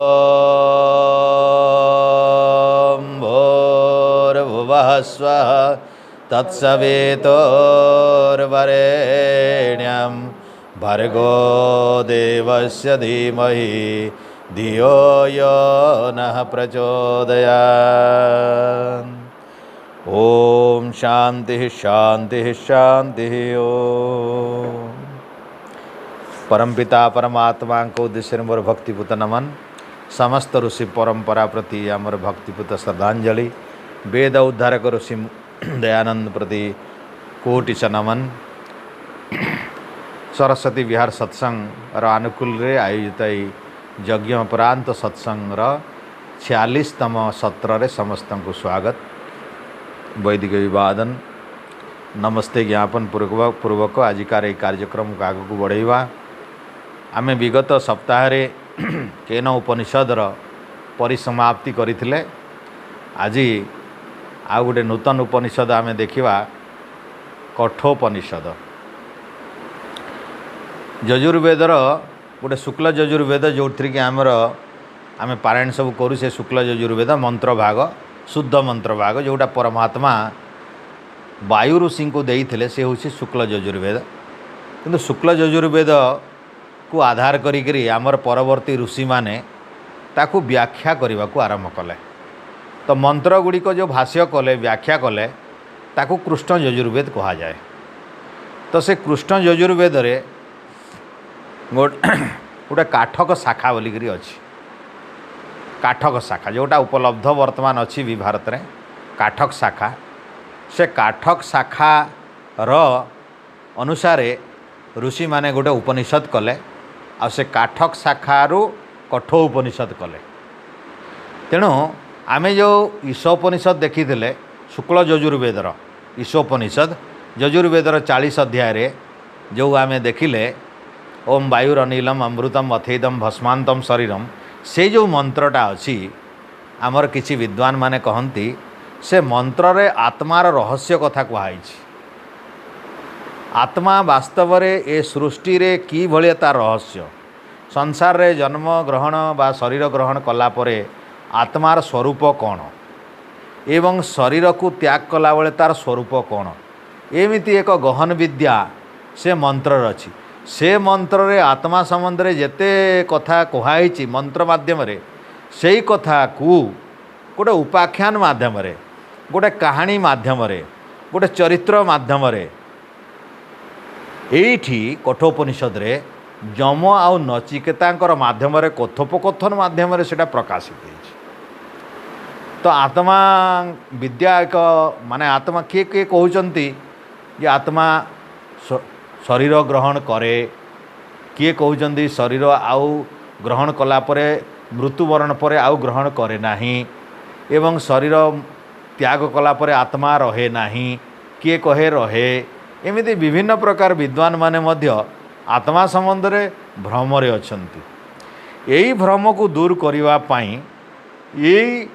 ॐ भूर्भुवः स्वः तत्सवितुर्वरेण्यं भर्गो देवस्य धीमहि धियो यो नः प्रचोदयात्। ओम शांति शांति शांति। ओम परमपिता परमात्मा को उद्देश्य मोर भक्तिपूत नमन। समस्त ऋषि परंपरा प्रति आमर भक्तिपूत श्रद्धांजलि। वेद उद्धारक ऋषि दयानंद प्रति कोटि नमन। सरस्वती विहार सत्संग अनुकूल रे आयोजित यज्ञ उपरांत सत्संग 46तम सत्र रे समस्त को स्वागत। वैदिक अभिवादन नमस्ते ज्ञापन पूर्वक आजिकार ये कार्यक्रम को आग को बढ़ाइबा। आमे विगत सप्ताह रे केन उपनिषदर परिसमाप्ति करथिले। आज आ गोटे नूतन उपनिषद आमे देखिबा कठोपनिषद। यजुर्वेदर गोटे शुक्ल यजुर्वेद जो कि आमे पारायण सब करू से शुक्ल यजुर्वेद मंत्र भाग शुद्ध मंत्र भाग जोटा परमात्मा वायु ऋषि को देइथिले से हूँ शुक्ल यजुर्वेद। किंतु शुक्ल यजुर्वेद को आधार करी आमर परवर्ती ऋषि माने ताकू व्याख्या करने को आरंभ कले। तो मंत्र गुड़िक जो भाष्य कले व्याख्या कले ताकू कृष्ण यजुर्वेद कहा जाए। तो से कृष्ण यजुर्वेद रे गोटे काठक शाखा बोलिकी अच्छी। काठक शाखा जोटा उपलब्ध वर्तमान अच्छी भी भारत में काठक शाखा। से काठक शाखा अनुसार ऋषि माने गोटे उपनिषद कले आ से काठक शाखारू कठोपनिषद कले। तेणु आमे जो ईशोपनिषद देखी शुक्ल यजुर्वेदर ईशोपनिषद यजुर्वेदर 40 अध्याय रे जो आमे देखिले ओम वायुरनीलम अमृतम अथेदम भस्मांतम शरीरम से जो मंत्रटा अच्छी आमर किसी विद्वान माने कहती से मंत्र रे आत्मार रहस्य कथा कहुई। आत्मा वास्तव रे ए सृष्टि रे की भलिया तार रहस्य। संसार रे जन्म ग्रहण बा शरीर ग्रहण कला परे आत्मार स्वरूप कौन एवं शरीर को त्याग कला बेले तार स्वरूप कौन एमिति एक गहन विद्या से मंत्र अच्छी। से मंत्र रे आत्मा संबंध रे जेते कथा कहुई मंत्र माध्यम रे सेई कथा को गोटे उपाख्यान माध्यम रे गोटे कहानी माध्यम रे गोटे चरित्र माध्यम रे एठी कठोपनिषद रे जम आउ नचिकेतांकर माध्यम रे कथोपकथन माध्यम रे सेटा प्रकाशित होइछि। तो आत्मा विद्या एक माने आत्मा किए किए कहउचंती जे आत्मा शरीर ग्रहण करे, किए कहउचंती शरीर आउ ग्रहण कला परे मृत्युवरण पर आउ ग्रहण करे नाही एवं शरीर त्याग कला परे आत्मा रहे नाही, किए कहे रहे। एमिति विभिन्न प्रकार विद्वान माने मध्य आत्मा संबंध रे भ्रम रे अछंती। एई भ्रम को दूर करिवा पाई एई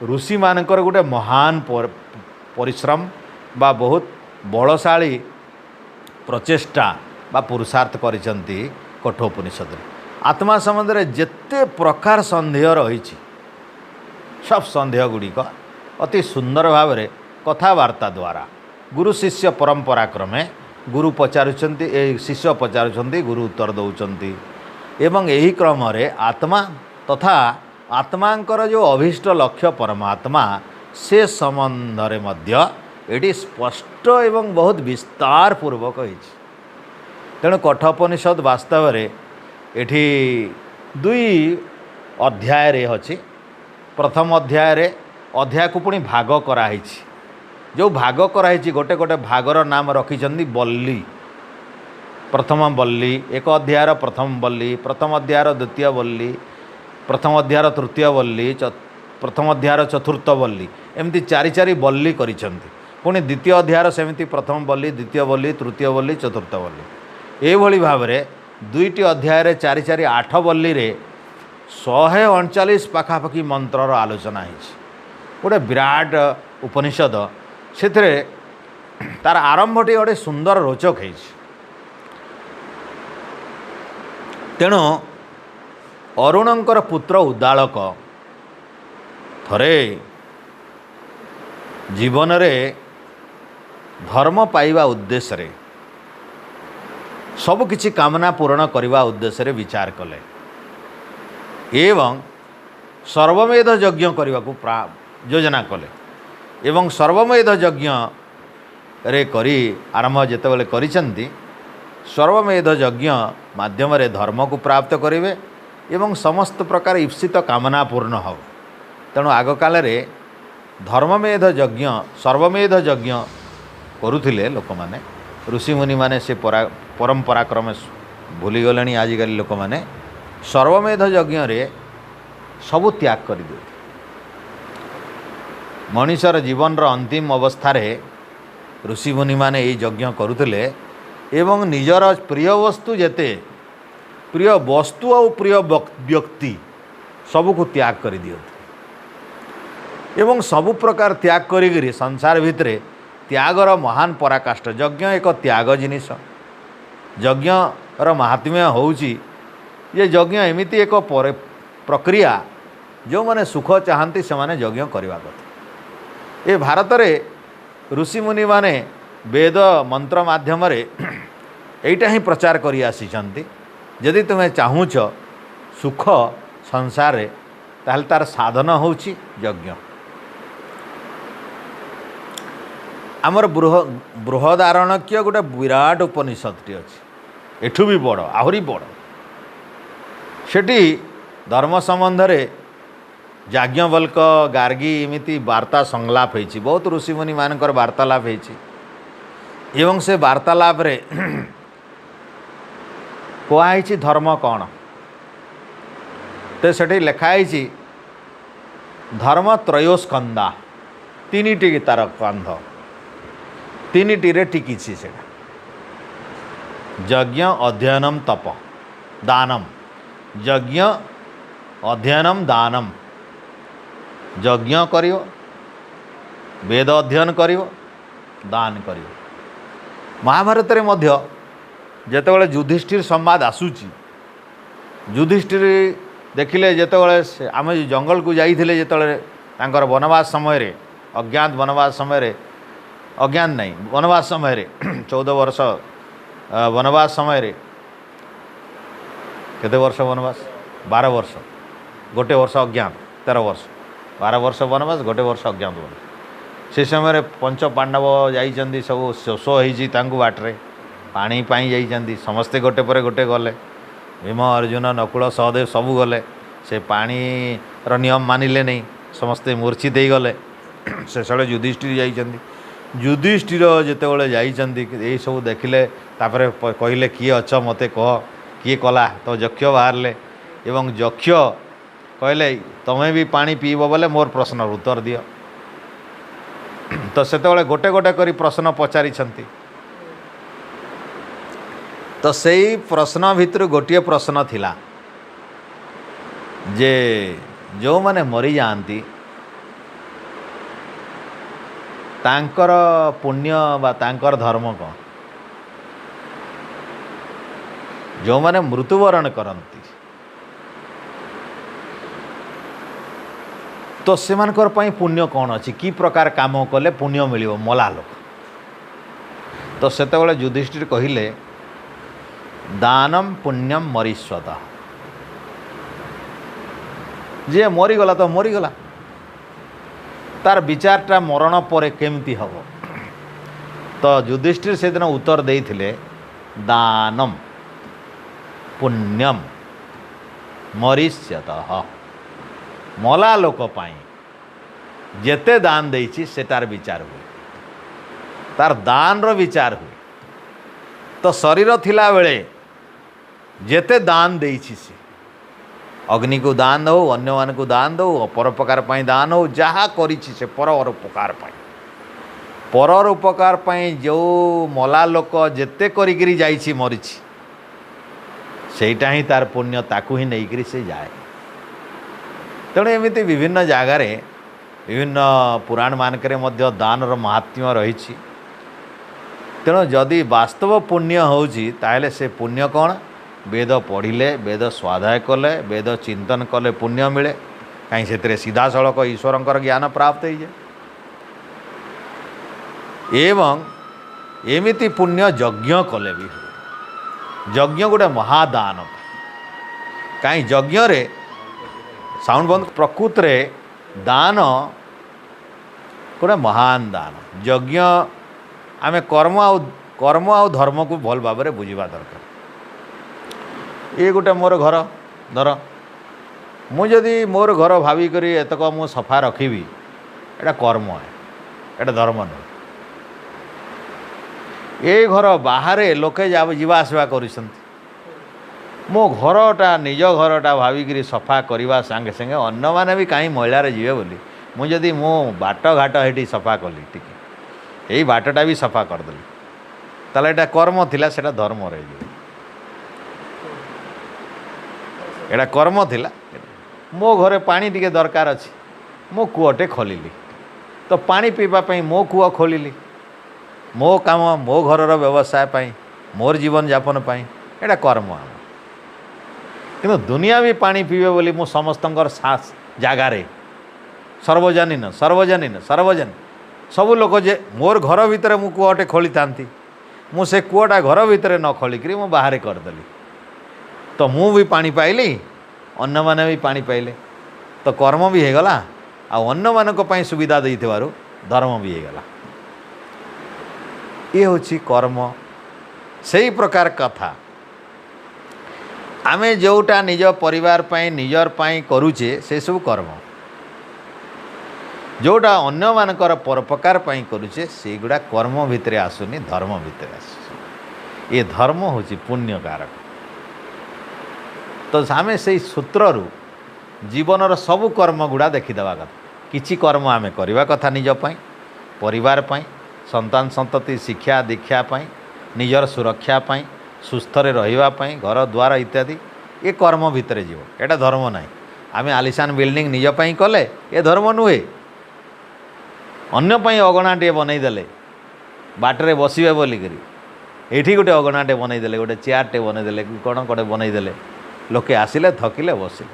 ऋषि मानकर गोटे महान परिश्रम बा बहुत बलशाली प्रचेष्टा बा पुरुषार्थ करिसंती कठोपनिषद। आत्मा संबंध रे जेते प्रकार संदेह रही सब संदेह गुड़िक अति सुंदर भाव में कथबार्ता द्वारा गुरु शिष्य परंपरा क्रमे गुरु पचारुचंती शिष्य पचारुचंती गुरु उत्तर दौरान एवं यही क्रम रे आत्मा तथा आत्मांकर जो अभीष्ट लक्ष्य परमात्मा से संबंध रे मध्य एटी स्पष्ट एवं बहुत विस्तार पूर्वक होइछि। तेणु कठोपनिषद वास्तव रे एठी 2 अध्याय रे अछि। प्रथम अध्याय रे अध्याय को पुणी भाग कराई। जो भाग कराई गोटे गोटे भागर नाम रखिछन्ती बल्ली। प्रथम बल्ली एक अध्यायर प्रथम बल्ली, प्रथम अध्यायर द्वितीय बल्ली, प्रथम अध्यायर तृतीय बल्ली, प्रथम अध्यायर चतुर्थ बल्ली एमती 4 बल्ली करिछन्ती। पुणी द्वितीय अध्यायर सेमती प्रथम बल्ली, द्वितीय बल्ली, तृतीय बल्ली, चतुर्थ बल्ली एभली भाव में 2टी अध्याय 4 8 बल्ली रे 139 पाखापाखि मंत्रर आलोचना है। गोटे विराट उपनिषद से तार आरंभटी गोटे सुंदर रोचक है। तेणु ଅରୁଣଙ୍କର ପୁତ୍ର ଉଦାଳକ ଥରେ ଜୀବନରେ ଧର୍ମ ପାଇବା ଉଦ୍ଦେଶ୍ୟରେ ସବୁକିଛି କାମନା ପୂରଣ କରିବା ଉଦ୍ଦେଶ୍ୟରେ ବିଚାର କଲେ ଏବଂ ସର୍ବମେଧ ଯଜ୍ଞ କରିବାକୁ ଯୋଜନା କଲେ ଏବଂ ସର୍ବମେଧ ଯଜ୍ଞରେ କରି ଆରମ୍ଭ ଯେତେବେଳେ କରିଛନ୍ତି ସର୍ବମେଧ ଯଜ୍ଞ ମାଧ୍ୟମରେ ଧର୍ମକୁ ପ୍ରାପ୍ତ କରିବେ ଏବଂ ସମସ୍ତ ପ୍ରକାର ଇପ୍ସିତ କାମନା ପୂର୍ଣ୍ଣ ହେବ। ତେଣୁ ଆଗକାଳରେ ଧର୍ମମେଧ ଯଜ୍ଞ ସର୍ବମେଧ ଯଜ୍ଞ କରୁଥିଲେ ଲୋକମାନେ, ଋଷିମୁନିମାନେ ସେ ପରମ୍ପରା କ୍ରମେ ଭୁଲିଗଲେଣି। ଆଜିକାଲି ଲୋକମାନେ ସର୍ବମେଧ ଯଜ୍ଞରେ ସବୁ ତ୍ୟାଗ କରିଦେଉଥିଲେ। ମଣିଷର ଜୀବନର ଅନ୍ତିମ ଅବସ୍ଥାରେ ଋଷିମୁନିମାନେ ଏହି ଯଜ୍ଞ କରୁଥିଲେ ଏବଂ ନିଜର ପ୍ରିୟ ବସ୍ତୁ ଯେତେ ପ୍ରିୟ ବସ୍ତୁ ଆଉ ପ୍ରିୟ ବ୍ୟକ୍ତି ସବୁକୁ ତ୍ୟାଗ କରିଦିଅନ୍ତି ଏବଂ ସବୁ ପ୍ରକାର ତ୍ୟାଗ କରିକିରି ସଂସାର ଭିତରେ ତ୍ୟାଗର ମହାନ ପରାକାଷ୍ଠ। ଯଜ୍ଞ ଏକ ତ୍ୟାଗ ଜିନିଷ। ଯଜ୍ଞର ମାହାତ୍ମ୍ୟ ହେଉଛି ଯେ ଯଜ୍ଞ ଏମିତି ଏକ ପ୍ରକ୍ରିୟା ଯେଉଁମାନେ ସୁଖ ଚାହାନ୍ତି ସେମାନେ ଯଜ୍ଞ କରିବା କଥା। ଏ ଭାରତରେ ଋଷିମୁନିମାନେ ବେଦ ମନ୍ତ୍ର ମାଧ୍ୟମରେ ଏଇଟା ହିଁ ପ୍ରଚାର କରି ଆସିଛନ୍ତି। ଯଦି ତୁମେ ଚାହୁଁଛ ସୁଖ ସଂସାରରେ ତାହେଲେ ତାର ସାଧନ ହେଉଛି ଯଜ୍ଞ। ଆମର ବୃହଦାରଣ୍ୟକ ଗୋଟେ ବିରାଟ ଉପନିଷଦଟି ଅଛି, ଏଠୁ ବି ବଡ଼, ଆହୁରି ବଡ଼। ସେଠି ଧର୍ମ ସମ୍ବନ୍ଧରେ ଯାଜ୍ଞବଲ୍କ ଗାର୍ଗୀ ଏମିତି ବାର୍ତ୍ତା ସଂଳାପ ହେଇଛି, ବହୁତ ଋଷିମୁନିମାନଙ୍କର ବାର୍ତ୍ତାଳାପ ହେଇଛି ଏବଂ ସେ ବାର୍ତ୍ତାଳାପରେ କୁହାହେଇଛି ଧର୍ମ କ'ଣ। ତ ସେଠି ଲେଖା ହେଇଛି ଧର୍ମ ତ୍ରୟୋସ୍କନ୍ଧା, ତିନିଟି ତାର କାନ୍ଧ, ତିନିଟିରେ ଟିକିଛି ସେଇଟା। ଯଜ୍ଞ ଅଧ୍ୟୟନମ୍ ତପ ଦାନମ୍, ଯଜ୍ଞ ଅଧ୍ୟୟନମ୍ ଦାନମ୍। ଯଜ୍ଞ କରିବ, ବେଦ ଅଧ୍ୟୟନ କରିବ, ଦାନ କରିବ। ମହାଭାରତରେ ମଧ୍ୟ ଯେତେବେଳେ ଯୁଧିଷ୍ଠିର ସମ୍ବାଦ ଆସୁଛି, ଯୁଧିଷ୍ଠିର ଦେଖିଲେ ଯେତେବେଳେ ଆମେ ଜଙ୍ଗଲକୁ ଯାଇଥିଲେ, ଯେତେବେଳେ ତାଙ୍କର ବନବାସ ସମୟରେ, ଅଜ୍ଞାତ ବନବାସ ସମୟରେ, ଅଜ୍ଞାତ ନାହିଁ ବନବାସ ସମୟରେ 14 ବର୍ଷ ବନବାସ ସମୟରେ, କେତେ ବର୍ଷ ବନବାସ? 12 ବର୍ଷ, ଗୋଟେ ବର୍ଷ ଅଜ୍ଞାତ, 13 ବର୍ଷ, 12 ବର୍ଷ ବନବାସ, ଗୋଟେ ବର୍ଷ ଅଜ୍ଞାତ ବନବାସ। ସେ ସମୟରେ ପଞ୍ଚ ପାଣ୍ଡବ ଯାଇଛନ୍ତି, ସବୁ ଶୋଷ ହେଇଛି ତାଙ୍କୁ, ବାଟରେ ପାଣି ପାଇଁ ଯାଇଛନ୍ତି, ସମସ୍ତେ ଗୋଟେ ପରେ ଗୋଟେ ଗଲେ। ଭୀମ, ଅର୍ଜୁନ, ନକୁଳ, ସହଦେବ ସବୁ ଗଲେ। ସେ ପାଣିର ନିୟମ ମାନିଲେ ନାହିଁ, ସମସ୍ତେ ମୂର୍ଚ୍ଛିତ ହେଇଗଲେ। ଶେଷବେଳେ ଯୁଧିଷ୍ଠିର ଯାଇଛନ୍ତି। ଯୁଧିଷ୍ଠିର ଯେତେବେଳେ ଯାଇଛନ୍ତି ଏଇସବୁ ଦେଖିଲେ, ତାପରେ କହିଲେ କିଏ ଅଛ ମୋତେ କହ, କିଏ କଲା? ତ ଯକ୍ଷ ବାହାରିଲେ ଏବଂ ଯକ୍ଷ କହିଲେ ତମେ ବି ପାଣି ପିଇବ ବୋଲେ ମୋର ପ୍ରଶ୍ନର ଉତ୍ତର ଦିଅ। ତ ସେତେବେଳେ ଗୋଟେ ଗୋଟେ କରି ପ୍ରଶ୍ନ ପଚାରିଛନ୍ତି। ତ ସେଇ ପ୍ରଶ୍ନ ଭିତରୁ ଗୋଟିଏ ପ୍ରଶ୍ନ ଥିଲା ଯେ ଯେଉଁମାନେ ମରିଯାଆନ୍ତି ତାଙ୍କର ପୁଣ୍ୟ ବା ତାଙ୍କର ଧର୍ମ କ'ଣ? ଯେଉଁମାନେ ମୃତ୍ୟୁବରଣ କରନ୍ତି ତ ସେମାନଙ୍କର ପାଇଁ ପୁଣ୍ୟ କ'ଣ ଅଛି? କି ପ୍ରକାର କାମ କଲେ ପୁଣ୍ୟ ମିଳିବ ମଲା ଲୋକ? ତ ସେତେବେଳେ ଯୁଧିଷ୍ଠିର କହିଲେ ଦାନମ୍ ପୁଣ୍ୟମ୍ ମରିଷ୍ୟତଃ। ଯିଏ ମରିଗଲା ତ ମରିଗଲା, ତାର ବିଚାରଟା ମରଣ ପରେ କେମିତି ହେବ? ତ ଯୁଧିଷ୍ଠିର ସେଦିନ ଉତ୍ତର ଦେଇଥିଲେ ଦାନମ୍ ପୁଣ୍ୟମ୍ ମରିଷ୍ୟତଃ। ମଲା ଲୋକ ପାଇଁ ଯେତେ ଦାନ ଦେଇଛି ସେଟାର ବିଚାର ହୁଏ, ତାର ଦାନର ବିଚାର ହୁଏ। ତ ଶରୀର ଥିଲାବେଳେ ଯେତେ ଦାନ ଦେଇଛି, ସେ ଅଗ୍ନିକୁ ଦାନ ହେଉ, ଅନ୍ୟମାନଙ୍କୁ ଦାନ ଦେଉ, ପରୋପକାର ପାଇଁ ଦାନ ହେଉ, ଯାହା କରିଛି ସେ ପରର ଉପକାର ପାଇଁ। ପରର ଉପକାର ପାଇଁ ଯେଉଁ ମଲା ଲୋକ ଯେତେ କରିକିରି ଯାଇଛି, ମରିଛି, ସେଇଟା ହିଁ ତାର ପୁଣ୍ୟ, ତାକୁ ହିଁ ନେଇକରି ସେ ଯାଏ। ତେଣୁ ଏମିତି ବିଭିନ୍ନ ଜାଗାରେ, ବିଭିନ୍ନ ପୁରାଣମାନଙ୍କରେ ମଧ୍ୟ ଦାନର ମାହାତ୍ମ୍ୟ ରହିଛି। ତେଣୁ ଯଦି ବାସ୍ତବ ପୁଣ୍ୟ ହେଉଛି ତାହେଲେ ସେ ପୁଣ୍ୟ କ'ଣ वेद पढ़िले वेद स्वाध्याय कले वेद चिंतन कले पुण्य मिले कहीं से सीधा सड़क ईश्वरंकर ज्ञान प्राप्त हो जाए। एवं एमिति पुण्य यज्ञ कले भी हुए। यज्ञ गोटे महादान कहीं यज्ञ रे साउंड बंद प्रकृत रे दान गोटे महान दान। यज्ञ आम कर्म आ धर्म को भल भाव में बुझा दरकार। ये गोटे मोर घर धर मुझे मोर घर भाविक एतक मु सफा रखी एटा कर्म है एटा धर्म नुह। ये घर बाहर लोके जावा आसवा कर मो घरटा निज घरटा भाविक सफा करने सांगे सांगे अन्न मैंने भी कहीं महिलार जीवे बोली मुझे मो बाट घाट ये सफा कली टी यही बाटटा भी सफा करदेली ताले एटा कर्म थिला सेटा धर्म रही एटा कर्म थिला। मो घरे पानी टिके दरकार अच्छी मो कूटे खोलिली तो पानी पीवाई मो कूह खोलिली मो काम मो घरर व्यवसाय पाई मोर जीवन यापन पाई एटा कर्म आम कि दुनिया भी पानी पीवे बोली मु समस्त जगार सर्वजनीन सर्वजनीन सर्वजन सबू लोक जे मोर घर भितर मु कूटे खोली था मु से कूटा घर भितर न खोलिक मु बाहर करदेली तो मु भी पानी पाइली अन्न मैंने भी पानी पाइले तो कर्म भी होगला अन्न मानक सुविधा दे धर्म भी होगला। ये हूँ कर्म से ही प्रकार कथा आमे जोटा निज परिवार पाई निजर पाई करूचे से सब कर्म जोटा अन्य मानकर परोपकार पाई करूचे से गुड़ा कर्म भितर आसुनी धर्म भितर आस। ये धर्म हूँ पुण्य कारक। तो आम से सूत्रु जीवनर सबु कर्म गुड़ा देखीदेवा कथा किछि कर्म आम करवा कथा निज पाई परिवार पाई संतान संतति शिक्षा दीक्षा पाई निजर सुरक्षा पाई सुस्थ रहिबा पाई घर द्वार इत्यादि ये कर्म भितर जीव एटा धर्म ना। आम आलिशान बिल्डिंग निज पाई कले ये धर्म नुहे अन्य पाई अगणाटे बनईदेले बाटरे बसवे बोलिक ये गोटे अगणाटे बनईदेले गोटे चेयरटे बनईदेले कौन कौटे बनईदेले लोके आसिले थकिले बसिले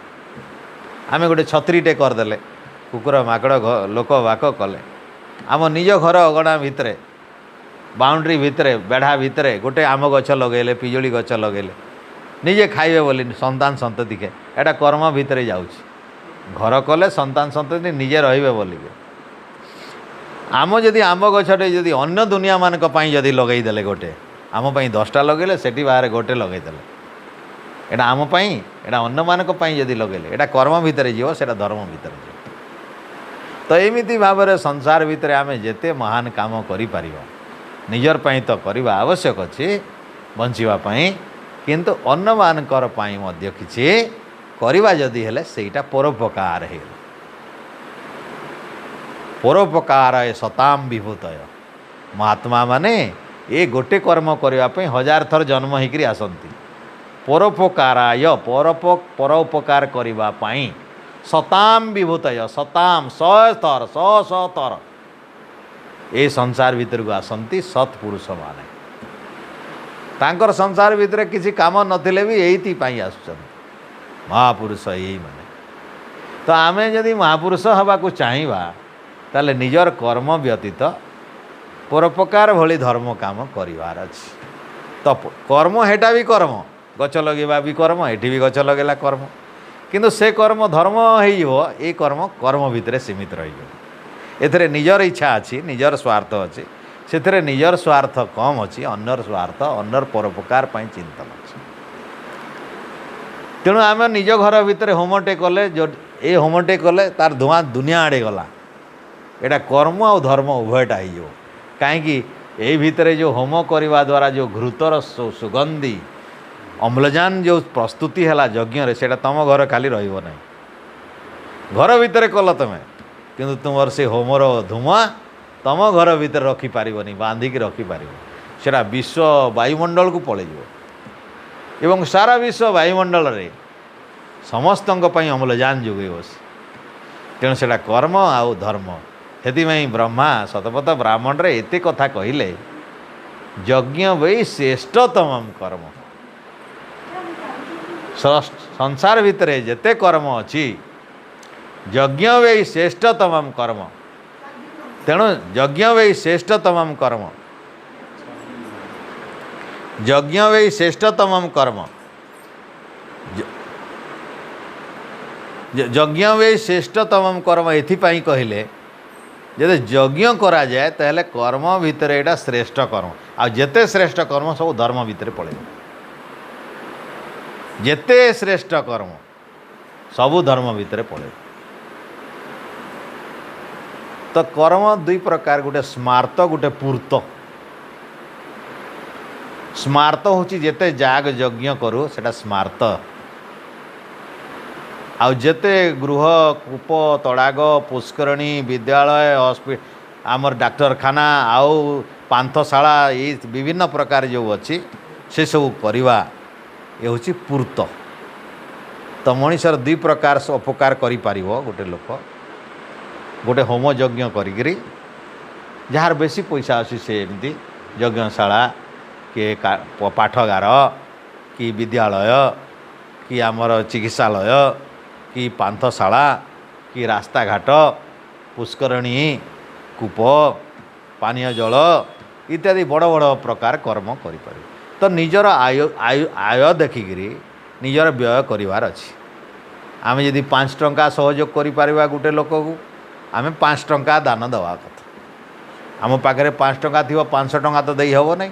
आम गोटे छतरीटे करदेले कुकुर माकड़ लोक वाक कले आम निज घर अगणा भितर बाउंड्री भितर बेढ़ा भितर गोटे आम गछ लगेले पिजुली गछ लगेले निजे खाइबे बोली संतान संतति के एटा कर्म भितर जाउछि घर कले संतान संतति निजे रहिबे बोली आम जदि आम गछटे जदि अन्य दुनिया मानक पई जदि लगेदेले गोटे आम पई 10टा लगेले सेठी बाहर गोटे लगेदेले एटा आम पई एटा अन्य मानक पई जदि लगेले एटा कर्म भितर जीव सेटा धर्म भितर जीव। तो एमिति भाव में संसार भितर आम जेते महान काम करि परिबा निजर पाई तो करवा आवश्यक अच्छे बंचापी किंतु अन्न मानकर पाई मध्य किछि करवा जदि हेले सेटा परोपकार है परोपकार सताम विभूतय महात्मा माने ये गोटे कर्म करने 1000 थर जन्म होकर आसती परोपकाराय परोपकार करने सताम विभूतय सताम 100 थर ये संसार भीतर को आसती सत्पुरुष माने तांकर संसार भीतर किसी काम नथिले भी यही आसुचन महापुरुष यही माने। तो आम जदि महापुरुष हवा को चाहिए ताले निजर कर्म व्यतीत परोपकार भली धर्म काम करिवार अछि। तो कर्म हेटा भी कर्म गच लगेबा भी कर्म एठी भी गच लगेला कर्म किंतु से कर्म धर्म हो ये कर्म कर्म भितर सीमित रही एथरे निजर इच्छा अच्छी निजर स्वार्थ अच्छी से निजर स्वार्थ कम अच्छी अन्यर स्वार्थ अन्यर परोपकार पाई चिंतन अच्छी। तेणु आम निज घर भितर होमटे कले जो ये होमटे कले तार धुआं दुनिया आड़े गला एटा कर्म आ धर्म उभयटा हो कहीं यही भितर जो होम करने द्वारा जो घृतर सुगंधी अम्लजान जो प्रस्तुति है यज्ञ से तुम घर खाली रहा घर भितर कल तुम्हें किंतु तुम से होमर धुआं तुम घर भितर रखिपार बांधिकी रखिपार से विश्व वायुमंडल को पलैज एवं सारा विश्व वायुमंडल रे समस्त अम्लजान जोगे तेणु से कर्म आउ धर्म से ब्रह्मा शतपथ ब्राह्मण रे एते कथा कहले यज्ञ वै श्रेष्ठतम कर्म संसार भितर जेते कर्म अच्छी यज्ञ वे श्रेष्ठतम कर्म तेणु यज्ञ वे श्रेष्ठतम कर्म यज्ञ वे श्रेष्ठतम कर्म यज्ञ वे श्रेष्ठतम कर्म एथिपाई कहले जदि यज्ञ करा जाए ताहले कर्म भितर एटा श्रेष्ठ कर्म आ जेते श्रेष्ठ कर्म सब धर्म भितर पड़े जेते श्रेष्ठ कर्म सबु धर्म भितर पड़े तो कर्म दुई प्रकार गोटे स्मार्त गोटे पूर्त स्मार्त होची जेते जाग यज्ञ करू सेटा स्मार्त आउ जेते गृह कूप तड़ाग पुष्करणी विद्यालय हॉस्पिटल आमर डाक्तरखाना आउ पांथशाला ये विभिन्न प्रकार जो अच्छी से सब करवा ये हूँ पूर्त तो मनीषर दुई प्रकार अपकार करि पारिबो गोटे लोक गोटे होम यज्ञ करी जार बेसी पैसा अच्छी से एमती यज्ञशाला कि पाठगार कि विद्यालय कि आमर चिकित्सालय कि पांथशाला कि रास्ता घाट पुष्करणी कूप पानीय जल इत्यादि बड़ बड़ प्रकार कर्म करि तो निजर आय देखिकी निजर व्यय करिवार अछि आमे यदि 5 टंका सहयोग करि पारिबा गोटे लोक को आमे 5 टंका दान देवा कथा आम पाखे 5 टंका थी 500 टंका तो दे हेब नहीं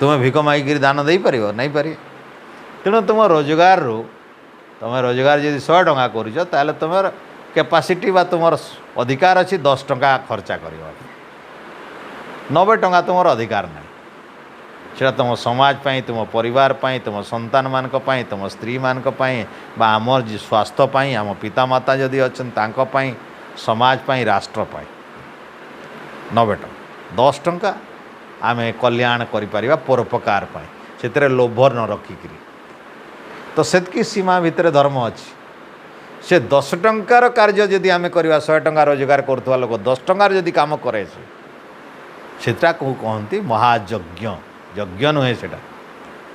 तुम्हें भिक मागिक दान दे पार नहीं पारे तेणु तुम रोजगार रू तुम रोजगार जब 100 टंका कर तुम कैपेसिटी बा तुम अधिकार अच्छी 10 टंका खर्चा कर 90 टंका तुम अधिकार नहीं से तुम समाज पाई तुम परिवार पाई तुम संतान मानक पाई तुम स्त्री मानक पाई बा आमर स्वास्थ्य पाई आम पिता माता जदि अच्छा समाज पाई राष्ट्र पाई 90 टंका 10 टंका आमे कल्याण करिपारिबा परोपकार पाई से लोभ न रखिक तो सेतकी सीमा भितर धर्म अच्छी से 10 टंकार कार्य जदि आमे करवा 100 टंका रोजगार करुवा लोक 10 टंकार जदि काम करे सेटा को कहती महायज्ञ यज्ञ नुहे सेटा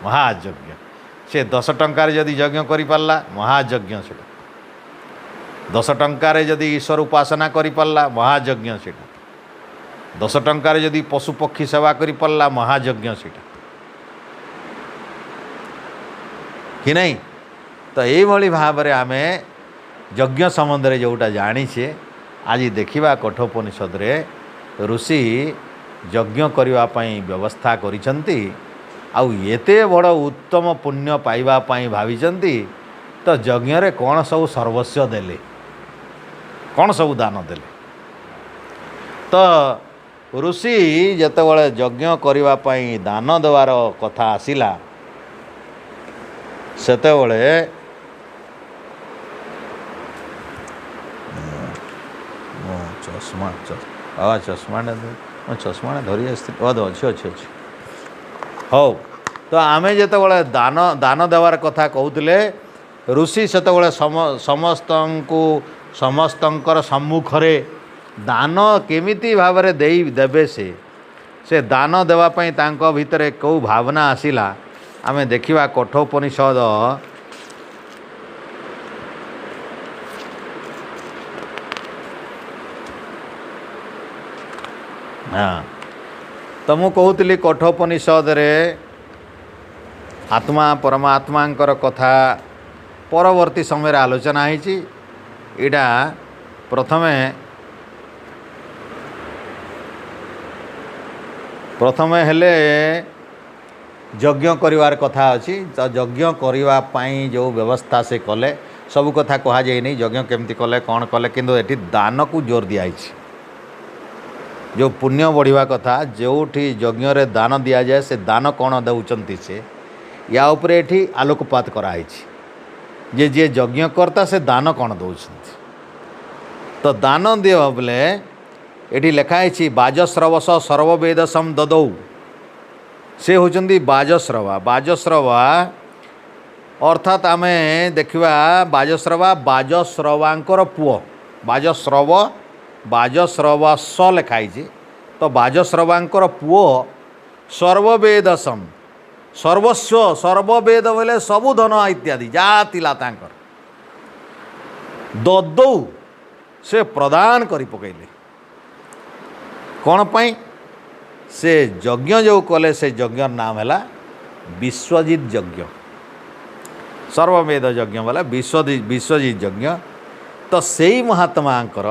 महायज्ञ से 10 टंकार जदि यज्ञ करि पारला महायज्ञ सेटा 10 टंकार जदि ईश्वर उपासना करि पारला महायज्ञ सेटा 10 टंकार जदि पशु पक्षी सेवा करि पारला महायज्ञ सेटा कि नहीं तो ये भाव में आमे यज्ञ संबंध में जोटा जानीचे आज देखा कठोपनिषद रे ऋषि यज्ञ करने व्यवस्था करिसंती आउ एते बड़ उत्तम पुण्य पाइबा पाई भाविचंती तो यज्ञ रे कौन सब सर्वस्व देले कौन सब दान देले तो ऋषि जेतेबेले यज्ञ करने पाई दान देवार कथा आसिला सेतेबेले चश्मा चश्मा धरी अच्छी अच्छी अच्छी हो तो आमे जेतेबेले दान दान देवार कथा कहूतिले ऋषि सेतेबेले समस्तंकर सम्मुखरे दान केमिति भावरे देबे से दान देवा पई तांको भितरे को भावना आसिला आमे देखिबा कठोपनिषद हाँ तो मु कहूली कठोपनिषद रे आत्मा परमात्मांकर कथा परवर्ती समय आलोचना होईची इडा प्रथमे हेले यज्ञ करिवार कथा अच्छी तो यज्ञ करिवा पाई जो व्यवस्था से कले सब कथा कहा जाए नहीं यज्ञ केमती कले कौन कले किंतु एठी दान को जोर दिया जो पुण्य बढ़िया कथा जोठी यज्ञ रे दान दि जाए से दान कौन दौरान से या उपरे एठी आलोकपात कराई जे जे यज्ञ करता से दान कौन दौरान तो दान दिया बोले ये लिखाई बाजस्रवस सर्ववेदसम ददौ से होचंदी बाजस्रवा बाजस्रवा अर्थात आमे देखिबा बाजस्रवा बाजस्रवांकर पुओ बाजस्रव बाजस्रवस लिखाई तो बाजस्रवांकर पुओ सर्ववेदसम सर्वस्व सर्ववेद बोले सबु धन इत्यादि जहाँ थिला तांकर ददौ से प्रदान करि पकैले कौन पाई से यज्ञ जो कले से यज्ञ नाम है विश्वजित यज्ञ सर्ववेद यज्ञ वाला विश्वजित यज्ञ तो सेई महात्मांकर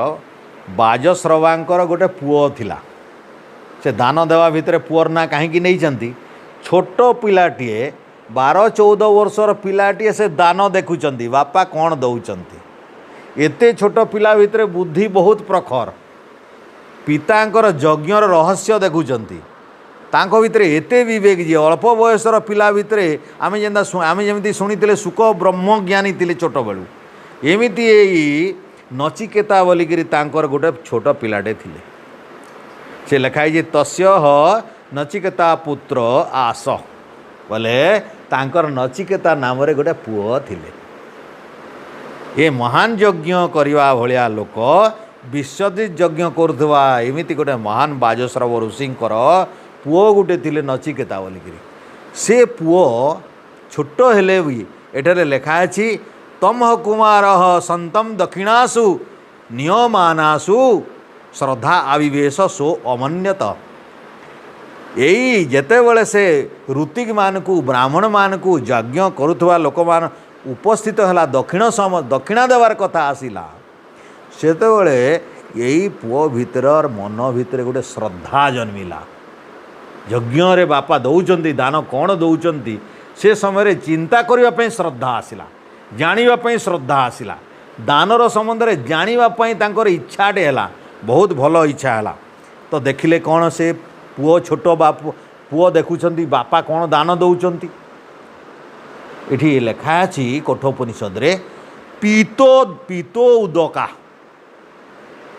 बाजश्रवांकर गोटे पुओ थिला से दान देवा भितर पुअर ना कहीं नहीं छोट पिलाटीए 12-14 वर्षर पिलाटीए से दान देखुंट बापा कौन दौरान एते छोट पिला भितर बुद्धि बहुत प्रखर पितांकर यज्ञर रहस्य देखुंट तांको भितर एते विवेक जी अल्प बयसर पिला भितर आमे जमी शुणी सुख ब्रह्मज्ञानी थे छोट बेलू एमती नचिकेता बोलिकी गोटे छोट पिलाटे थिले से लिखाई तस्य नचिकेता पुत्र आस बोले तांकर नचिकेता नाम रे गोटे पुओ थिले ये महान यज्ञ करवा भलिया लोक विश्वजित यज्ञ करुवा एमती गोटे महान बाजश्रव ऋषिंकर पुओ गोटे थिले नचिकेता बोलिकी से पुओ छोट हेले भी एठारे लिखा अछि तम कुमार सन्तम दक्षिणासु नियमानासु श्रद्धा आविवेश सो अमन्यत यही जेतेबेले से ऋतिक मानकु ब्राह्मण मानकु यज्ञ करुवा लोक मान उपस्थित है दक्षिणा देवार कथा आसिला सेतेबेले यही पुओ भितर मन भितर गोटे श्रद्धा जन्मिला यज्ञ रे बापा दौरान दान कौन दौरान से समय चिंता करने श्रद्धा आसिला जानापी श्रद्धा आसिला दानर संबंध में जानापी इच्छाटे है बहुत भल इच्छा है तो देखिले कौन से पुओ छोट बाप पुओ देखुं बापा कौन दान दौरान ये लिखा अच्छी कठोपनिषद रे पीतो पीतो उदका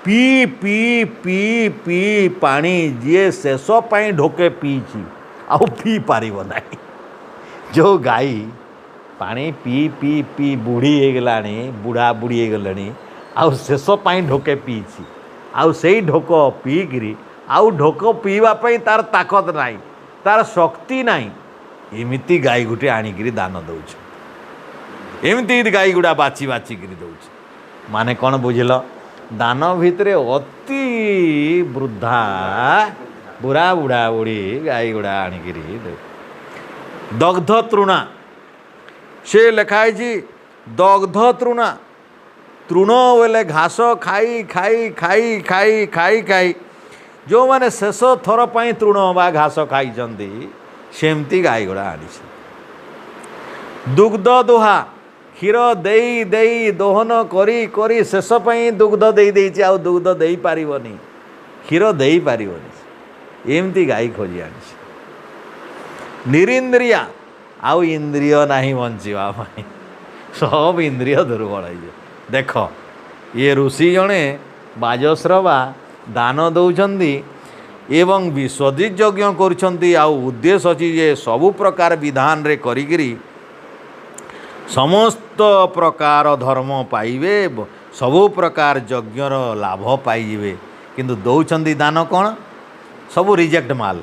पी पी पी पी पानी जी शेष पाई ढोके पीची आउ पी पारिब ना जो गाई पानी पी पी पी बुढ़ी हो बुढ़ा बुढ़ी हो गलानी आउ शेष पाई ढोके पीची आउ से ढोक पीकरी आउ ढोक पीवाई तार ताकत नाई तार शक्ति नाई एमती गाई गुटे आणिकी दान दौच एमती गाई गुड़ा बाची बाचिक दौच माने कौन बुझल दान भितर अति वृद्धा बुढ़ा बुढ़ा बुढ़ी गाई गुड़ा आणिकी दग्ध तृणा से लिखाई दग्ध तृणा तृण बोले घास खाई खाई खाई खाई खाई खाई जो मैंने शेष थर पर तृण बा घास खाई सेमती गाई गुड़ा आनी दुग्ध दुहा क्षीर देई देई दोहन करी करी शेष पर दुग्ध दे देछि आउ दुग्ध दे पारिबनी क्षीर दे पारिबनी एमती गाई खोजी आनी निरिंद्रिया आउ इंद्रिय नहीं बंचा सब इंद्रिय दुर्बल हो देख ये ऋषि जड़े बाजश्रवा दान दौरान एवं विश्वजित यज्ञ करुँच उद्देश्य अच्छी जे सबु प्रकार विधान रे करिगिरी समस्त प्रकार धर्म पाइबे सबु प्रकार यज्ञर लाभ पाइबे किंतु दौरान दान कौन सबु रिजेक्ट माल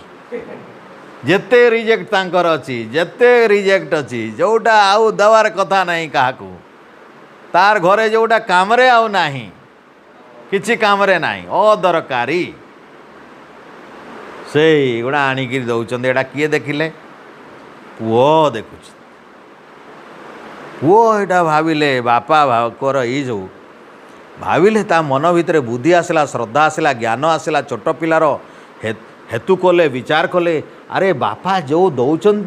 जेते रिजेक्ट तांकर अच्छी जेते रिजेक्ट अच्छी जोटा आउ दवार कथा नहीं क्या तार घरे जोटा कामरे आउ नहीं किछि कामरे नहीं अदरकारी से गुड़ा आणिकी दौरान एटा किए देखिले पुओ देखुच पुओ एटा भाविले बापा भाकर ये जो भाविले ता मन भितर बुद्धि आसला श्रद्धा आसला ज्ञान आसला छोट पिलार हेतु कले विचार कले अरे बापा जो दौरान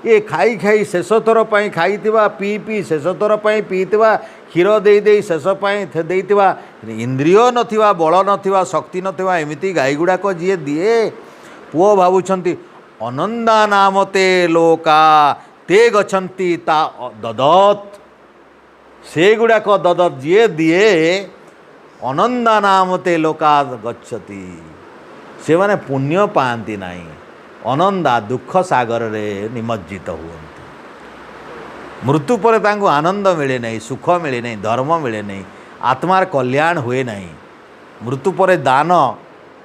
ये खाई खाई शेष थर पर खाई पी पी शेष थर पर पीवा क्षीर दे दे शेष देवा इंद्रिय नथिबा बल नथिबा शक्ति नथिबा एमिति गाई गुड़ाक जी दिए पुओ भावुंट अनंदा नामते लोका ते गच्छन्ति ता ददत से गुड़ाक ददत जी दिए अनंदा नामते लोका गच्छति से माने पुण्य पाती नहीं अनंदा दुख सागर रे निमज्जित हुअन्ति मृत्यु पर तांको आनंद मिले नहीं सुख मिले नहीं धर्म मिले नहीं आत्मार कल्याण हुए नहीं मृत्यु पर दान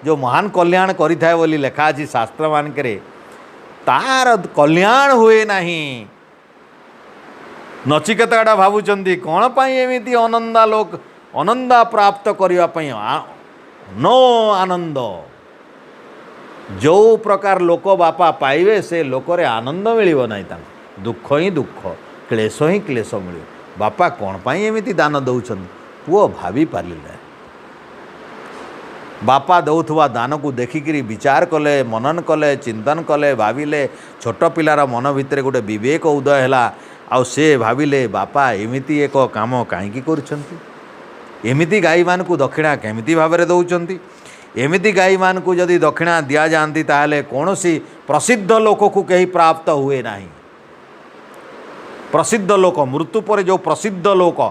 जो महान कल्याण करिथाय बोली लेखा अछि शास्त्र मानकरे तार कल्याण हुए नहीं। नचिकेता भावुंट कौन पाई एमती अनंदा प्राप्त करने नो आनंद जो प्रकार लोक बापा पाइबे से लोकरे आनंद मिलिबो नहीं, दुख ही दुख क्लेश ही क्लेश मिल। बापा कौन पाई एमती दान दौरान पुओ भाभी पारे। बापा दौथुवा दान को देखिकी विचार कले, मनन कले, चिंतन कले, भाविले। छोट पिलार मन भितर गोटे विवेक उदय है। आउ से भाविले बापा एमिति एक काम कहीं करुछंती, एमिति गाई मान को दक्षिणा केमिति भाव में दौरान, एमिति गाई मान को जदि दक्षिणा दि जाती ताहले कौन सी प्रसिद्ध लोक को कहीं प्राप्त हुए नहीं। प्रसिद्ध लोक मृत्यु पर जो प्रसिद्ध लोक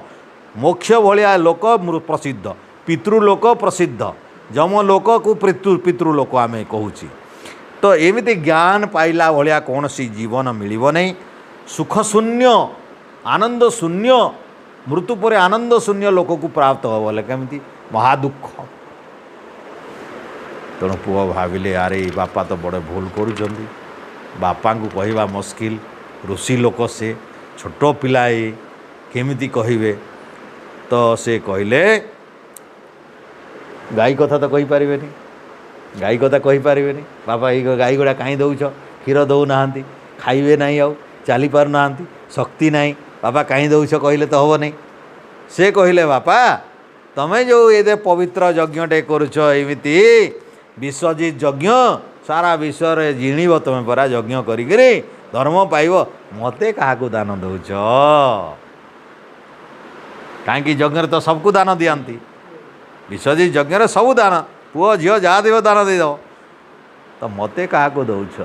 मोक्ष भाया लोक प्रसिद्ध, पितृलोक प्रसिद्ध, जम लोक को पितृलोक आम कहूँ। तो एमिति ज्ञान पाइला भाया कौन सी जीवन मिलिब नहीं। सुख शून्य आनंद शून्य मृत्यु पर आनंद शून्य लोक को प्राप्त हो बोले केमती महादुख। तेणु पुओ भाविले अरे बापा तो बड़े भूल करुँच, बापा को कहवा मुस्किल, ऋषि लोक से छोट पिलाए केमिति कहिबे। तो से कहले गाई कथा तो कही पारे, गाई कथा कही पारे। बापा ये गाई गुड़ा कहीं दौच, क्षीर दौना, खाइबे नहीं, आउ चली पार ना, शक्ति नहीं, बापा कहीं दौच कहले तो हम नहीं। से कहले बापा तमें जो ये पवित्र यज्ञटे करुच एमती विश्वजित यज्ञ सारा विश्व रे जिणीब तुम परा यज्ञ करी धर्म पाइब, मते क्या दान दौच? कहीं यज्ञ तो सबको दान दियांती, विश्वजित यज्ञ सबू दान, पुओ झील जहाँ देव दान देदेव, तो मते क्या दौच?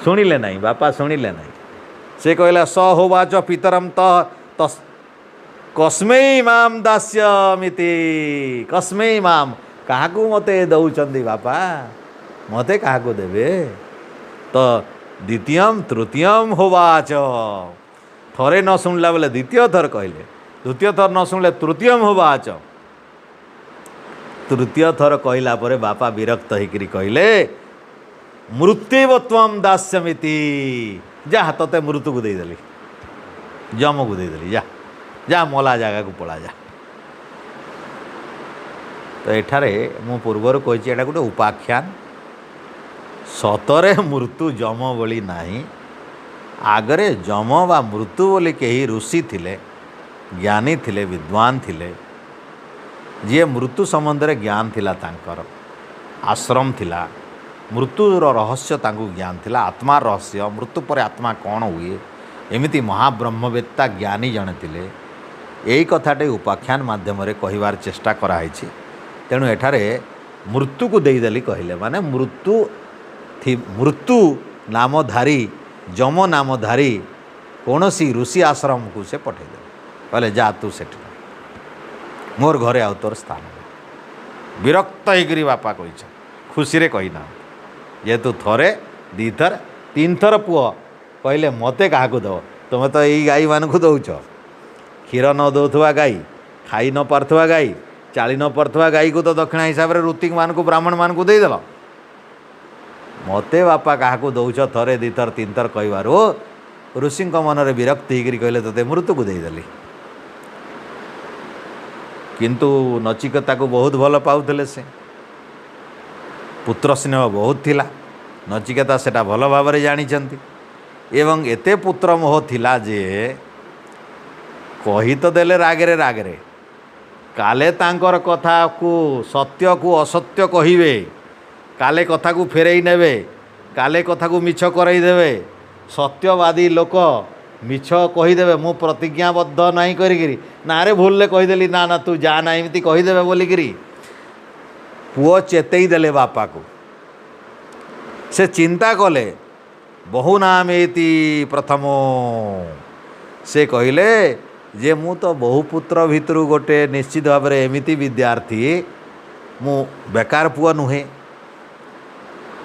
शुणिले नहीं बापा, शुणिले नहीं। से कहला स होवाच पितरम त कस्मै माम दास्यमिति, कस्मै माम क्या मते दौचंदी बापा, मते क्या देवे? तो द्वितीय तृतीय होवाच, थरे न शुणला बेले द्वितीय थर कहले, द्वितीय थर न शुणले तृतीय होवाच। तृतीय थर कहला परे बापा विरक्त होकर कहले मृत्यु त्वं दास्यमिति, जा तते मृत्यु को देदेली, जम को देदेली, जा जा मला जगह को पला जा। तो एठारे मु पूर्वर कही एटा गोटे उपाख्यान, सतरे मृत्यु जम बोली नहीं, आगरे जम बा मृत्यु बोली कहीं ऋषि थिले, ज्ञानी थिले, विद्वान थिले, जी मृत्यु संबंध में ज्ञान थिला, तांकर आश्रम थिला, मृत्युर रहस्य तांको ज्ञान थिला, आत्मा रहस्य, मृत्यु पर आत्मा कौन हुए एमिति महाब्रह्मवेत्ता ज्ञानी जने थिले। यही कथाटे उपाख्यान माध्यम कहबार चेष्टा कराई। तेणु एठारे मृत्यु को देदेली कहले माने मृत्यु नामधारी जम नामधारी कौन सी ऋषि आश्रम को से पठेदे, कहले जा तू से मोर घरे आउ तोर स्थान। विरक्त होकर बापा कही खुशी रे कहीना, जेहेतु थरे दीथर तीन थर पुओ कहले मते क्या दब, तुम तो यही गाई मान को दौच, क्षीर न दौथुवा गाई, खाई न पार्थुवा गाई, चाली न पार्थुवा गाई को तो दक्षिणा हिसाब से ऋतिक मान को ब्राह्मण मान को देदेल, मते बापा क्या दौच थरे दीथर तीन थर कहबार ऋषि मन में विरक्त होकर कहले तोते मृत्यु को देदेली। किंतु नचिकेता को बहुत भल पाउथिले, से पुत्र स्नेह बहुत थिला, नचिकेता सेटा भल भाव में जानिछंती एवं एते पुत्र मोह थिला जे कही तो देले रागरे रागरे, काले तांकर कथा को सत्य को असत्य कहिबे, काले कथा को फेरई नेबे, काले कथा को मिछ करई देबे, सत्यवादी लोक मिछ कहीदेवे मु प्रतिज्ञाबद्ध नहीं करी ना रे भूल कहीदेली ना ना तू जा ना एमती कहीदेवे बोलिक पुओ चेतई देले बापा को। से चिंता कले बहु नामेति प्रथमो, से कहले जे मु तो बहुपुत्र भितर गोटे निश्चित भाव में एमिति विद्यार्थी, मु बेकार पुओ नुहे,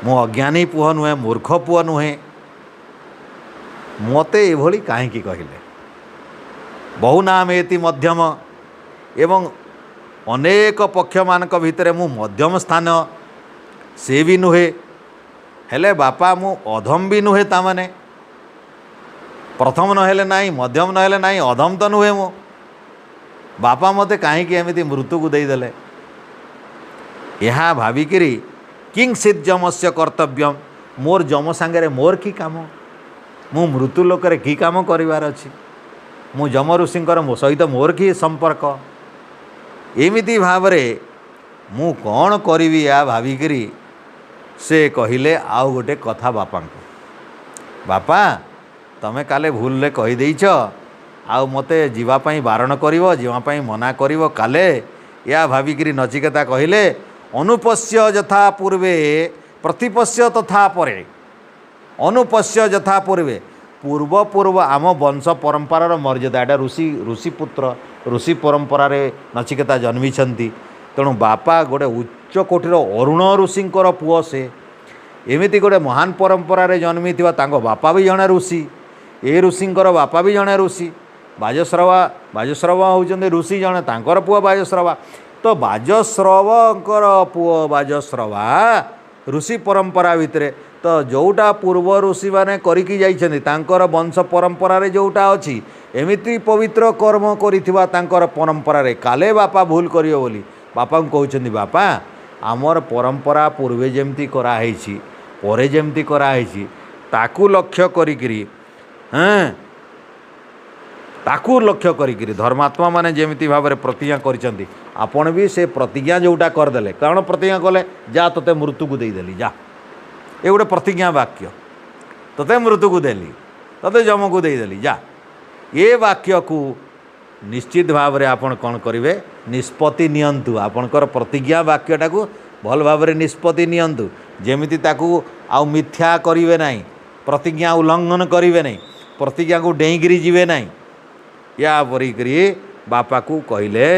मु अज्ञानी पुओ नुहे, मूर्ख पुओ नुहे, मते एभली कहीं कहले। बहु नाम एति मध्यम एवं अनेक पक्ष मान भितर मु मध्यम स्थान से भी नुहे, हेले बापा मु अधम भी नुहे तामाने प्रथम नहेले नाई मध्यम नहेले नाई अधम तो नुहे मो बापा मते कहीं एमती मृत्यु को देदेले यह भाविकी किंचित जमस्य कर्तव्यम मोर जम सांगे मोर की काम मु मृत्यु लोकरे की काम करिवार अछि मु जम ऋषि सहित मोर की संपर्क एमिति भाव मु कौन करी या भाविकी से कहले आउ गोटे कथा बापा को बापा तमें काले भूल कहीदेच आउ मते जीवापाई बारण करिवो जीवापाई मना करिवो काले या भाविकी नचिकेता कहले अनुपश्य यथा पूर्वे प्रतिपश्य तथा परे अनुपश्य यथा पूर्वे पूर्व पूर्व आम वंश परंपरार मर्यादा एटा ऋषि पुत्र ऋषि परंपरार नचिकेता जन्मी तेणु बापा गोटे उच्च कोटीर अरुण ऋषिंकर पुओ से एमिति गोटे महान परंपरार जन्मी बापा भी जड़े ऋषि ए ऋषिंकर बापा भी जड़े ऋषि बाजश्रवा होउचंदी ऋषि जड़े तांकर पुओ बाजश्रवा तो बाजश्रवंकर पुओ बाजश्रवा ऋषि परंपरा भितर तो जोटा पूर्व ऋषि माने करिकी जाइछन्ति तांकर वंश परंपरा रे जोटा अछि एमिति पवित्र कर्म करिथिबा तांकर परंपरा रे काले बापा भूल करियो बोली बापा को कहउछन्ति बापा आमर परंपरा पूर्वे जेमती करा हैछि परे जेमती करा हैछि ताकू लक्ष्य करिकरी ताकू लक्ष्य करिकरी धर्मात्मा माने जेमिति भाव में प्रतिज्ञा करिसन्ति आपण भी से प्रतिज्ञा जोटा करदेले कारण प्रतिज्ञा कले जा तोते मृत्यु को देदेली जा ये गोटे प्रतिज्ञा वाक्य तोते मृत्यु को देली तोते जम को देदेली जा ये वाक्य को निश्चित भाव में आपण कौन करेंगे निष्पत्ति नियंतु आपणकर प्रतिज्ञा वाक्यटा को भल भाव में निष्पत्ति नियंतु जेमिति ताकू आउ मिथ्या करिवे नहीं प्रतिज्ञा उल्लंघन करिवे नहीं प्रतिज्ञा को डेईकरी जीवे नहीं या परिकरी बापा को कहले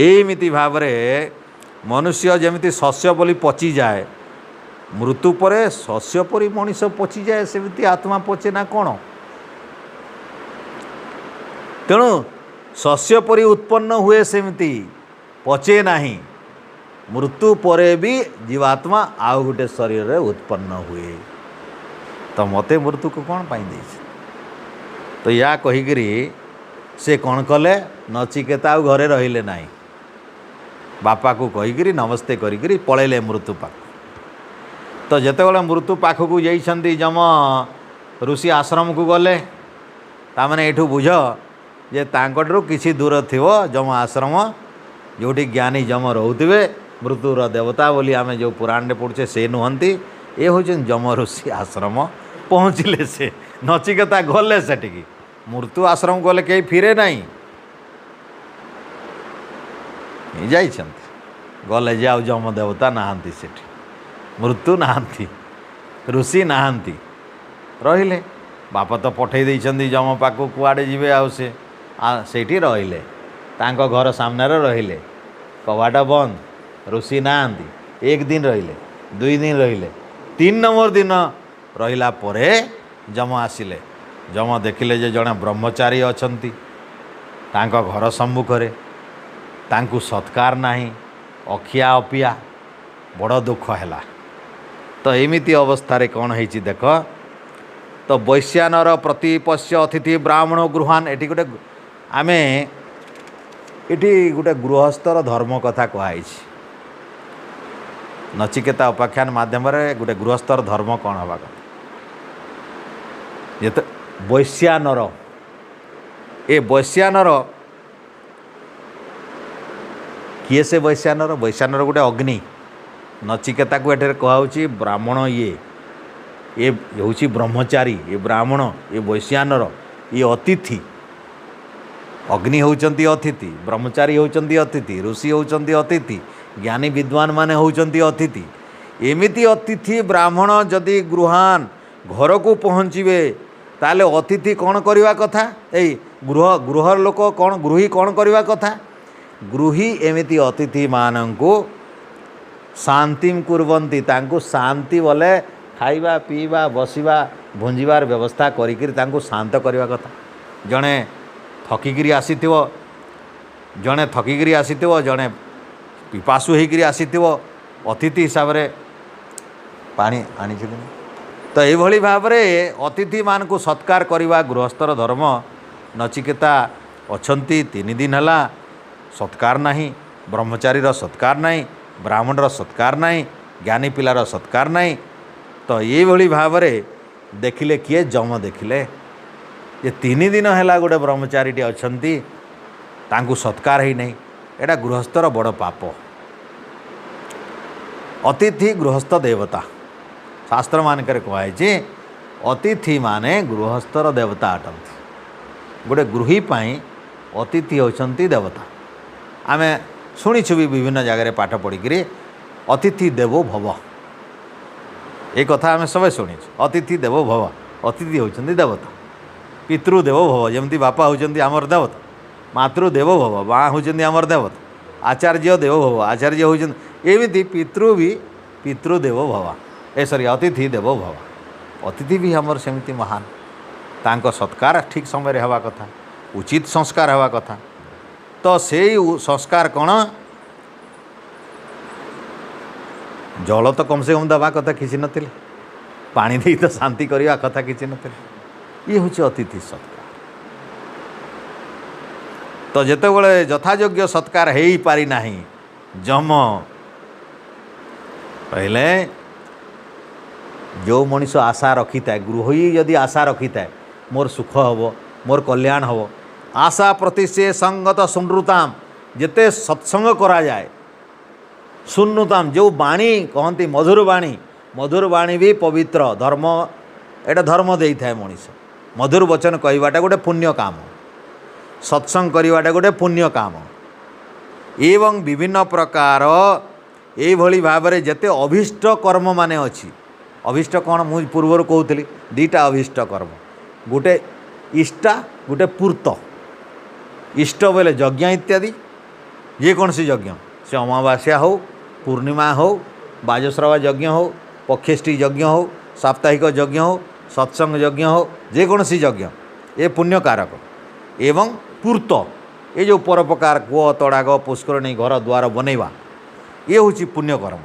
एमिति भाव में मनुष्य जेमिति शस्य बोली पची जाए मृत्यु परे शस्य परी मनीष पची जाए सेमिति आत्मा पचे ना कौन तेणु शस्य परी उत्पन्न हुए सेमिति पचे नहीं मृत्यु परे भी जीवात्मा आउ गोटे शरीर रे उत्पन्न हुए तो मते मृत्यु को कौन पाई देछ तो या कहीकरी से कौन कले नचिकेता आउ घरे रहिले नहीं बापा को कहीकरी नमस्ते करी पळेले मृत्यु पाख तो जेतेबेले मृत्यु पाख को जाइछन्ति जम ऋषि आश्रम को गले तामाने एठू बुझ जे तांकटरू किसी दूर थिवो जम आश्रम जोटी ज्ञानी जम रोहुथिबे मृत्युर देवता बोली आमे जो पुराण रे पढ़ुछे से नुहंती ए होचन जम ऋषि आश्रम पहुँचले से नचिकेता गले सेटिकी मृत्यु आश्रम गले कहीं फिरे नहीं जाइछन्ति गले जाओ जम देवता नहांती सेठी मृत्यु नहांती ऋषि नहांती रहिले बापा तो पठे देइछन्ति जम पाखु कुआडे जिवे आउ से सेठी रहिले तांको घर सामने रहिले कवाट बंद ऋषि नहांती एक दिन रहिले दुई दिन रहिले 3 नंबर दिन रहिला परे जम आसिले जम देखिले जे जड़े ब्रह्मचारी अछंती तांको घर सम्मुखरे तांकु सत्कार नाही अखिया अपिया बड़ दुख हैला तो एमिति अवस्था रे कौन है देख तो वैश्यानर प्रतिपश्य अतिथि ब्राह्मण गृहान एटी गोटे आमे एटी गोटे गृहस्थर धर्म कथा कहुई नचिकेता उपाख्यान माध्यम गोटे गृहस्थर धर्म कौन हवा कथा ये तो वैश्यानर ए वैश्यानर किए से वैश्यानर वैश्यानर गोटे अग्नि नचिकेता को एठे कहुची ब्राह्मण ये हूँ ब्रह्मचारी ये ब्राह्मण ये वैश्यानर ये अतिथि अग्नि होउचंती अतिथि ब्रह्मचारी होउचंती अतिथि ऋषि होउचंती अतिथि ज्ञानी विद्वान माने होउचंती अतिथि एमिति अतिथि ब्राह्मण जदि गृहान घर को पहुँचे ताले अतिथि कौन करवा कथा ए गृहर लोक कौन गृही कौन करवा कथा गृही एमिति अतिथि मानंको शांति कुर्वन्ति तांको शांति बोले खाइबा पीवा बसिबा भुंजिबार व्यवस्था करिकिर तांको शांत करवा कथा जड़े थकिकी आसीथिवो जड़े थकिकी आसीथिवो जड़े पिपासु होकर आसीथिवो अतिथि हिसाब रे पानी आनी तो यही भाव में अतिथि मान को सत्कार करवा गृहस्थर धर्म। नचिकेता अछंती 3 दिन है सत्कार नहीं, ब्रह्मचारी सत्कार नहीं, ब्राह्मणर सत्कार नहीं, ज्ञानी पिलार सत्कार नहीं। तो ये भाव में देखिले किए जम देखिले ये 3 दिन है गोटे ब्रह्मचारी अछंती तांकु सत्कार ही नहीं। एटा गृहस्थर बड़ पाप। अतिथि गृहस्थ देवता शास्त्र मानक कहुए अतिथि माने गृहस्थर देवता अटंती। गोटे गृही पाई अतिथि होचंती देवता। आम शुणीछु भी विभिन्न जगह पाठ पढ़ी अतिथि देवो भव ये कथा आम सब शुणीछु। अतिथि देवो भव, अतिथि होचंती देवता। पितृदेवो भव जमती बापा होचंती आमर देवता, मातृदेवो भव माँ होचंती आमर देवता, आचार्य देवो भव आचार्य होचंती एमती पितृ भी पितृदेवो भव सॉरी अतिथि देवो भव। अतिथि भी हमर सेमती महान, तांको सत्कार ठीक समय हवा कथा, उचित संस्कार हवा कथा। तो से संस्कार कौन जल तो कम से कम दवा कथा किसी नथिले, पानी दे तो शांति करवा कथा किसी नथिले। ये हूँ अतिथि सत्कार। तो जितेबले यथायोग्य सत्कार हो पारि नाही जम पहले जो मनीष आशा रखी था गृही यदि आशा रखी था मोर सुख हम मोर कल्याण हम आशा प्रति से संगत सुनृताम जिते सत्संग करा जाए सुनृताम जो बाणी कहती मधुर बाणी भी पवित्र धर्म एटा धर्म दे था मनीष मधुर वचन कहवाटा गोटे पुण्य काम सत्संग करवाटा गोटे पुण्य काम एवं विभिन्न प्रकार ये भाव में जिते अभीष्ट कर्म माने अच्छी अभीष्ट कौन मुझे पूर्वर कहूली दीटा अभीष्ट कर्म गोटे इष्टा गोटे पूर्त इष्ट बोले यज्ञ इत्यादि जेकोसी यज्ञ से अमावास्या हो पूर्णिमा हो बाजस्रवा यज्ञ हो पक्षेष्टि यज्ञ हो साप्ताहिक यज्ञ हो सत्संग यज्ञ हो जेकोसी यज्ञ ये पुण्य कारक एवं पूर्त ये जो परोपकार कूह तड़ाग पुष्करणी घर द्वार बनैवा ये हूँ पुण्यकर्म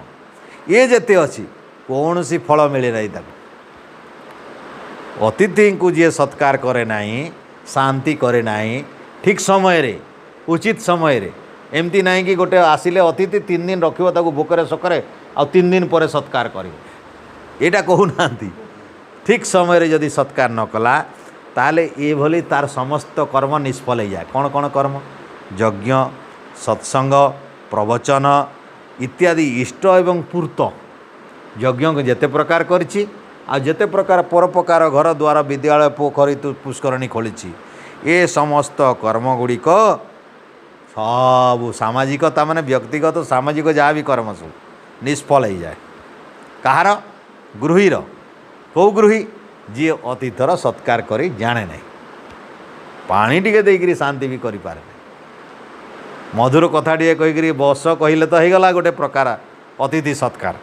ये जेते अच्छी कौन सी फल मिले ना अतिथि को जी सत्कार करे नाही शांति करे नाही ठीक समय रे उचित समय रे एमती ना कि गोटे आसिले अतिथि 3 दिन रखियो ताको भोकरे सकारे आ 3 दिन पर सत्कार करियो एटा कहूना ठीक समय रे यदि सत्कार न कला ताले ये भली तार समस्त कर्म निष्फल हो जाए। कौन कौन कर्म यज्ञ सत्संग प्रवचन इत्यादि इष्ट एवं पूर्त यज्ञ को जेते प्रकार करिछि आ जेते प्रकार परोपकार घर द्वार विद्यालय पोखरी पुष्करणी खोली ये समस्त कर्म गुड़िक सब सामाजिक माने व्यक्तिगत सामाजिक जहाँ भी कर्म सब निष्फल हो जाए। कहार गृहीर कौ गृही जी अतिथर सत्कार करी जाने नहीं पानी टिके देकरी शांति भी करि पारे मधुर कथा टे कहीकि बस कहले तो होगला गोटे प्रकार अतिथि सत्कार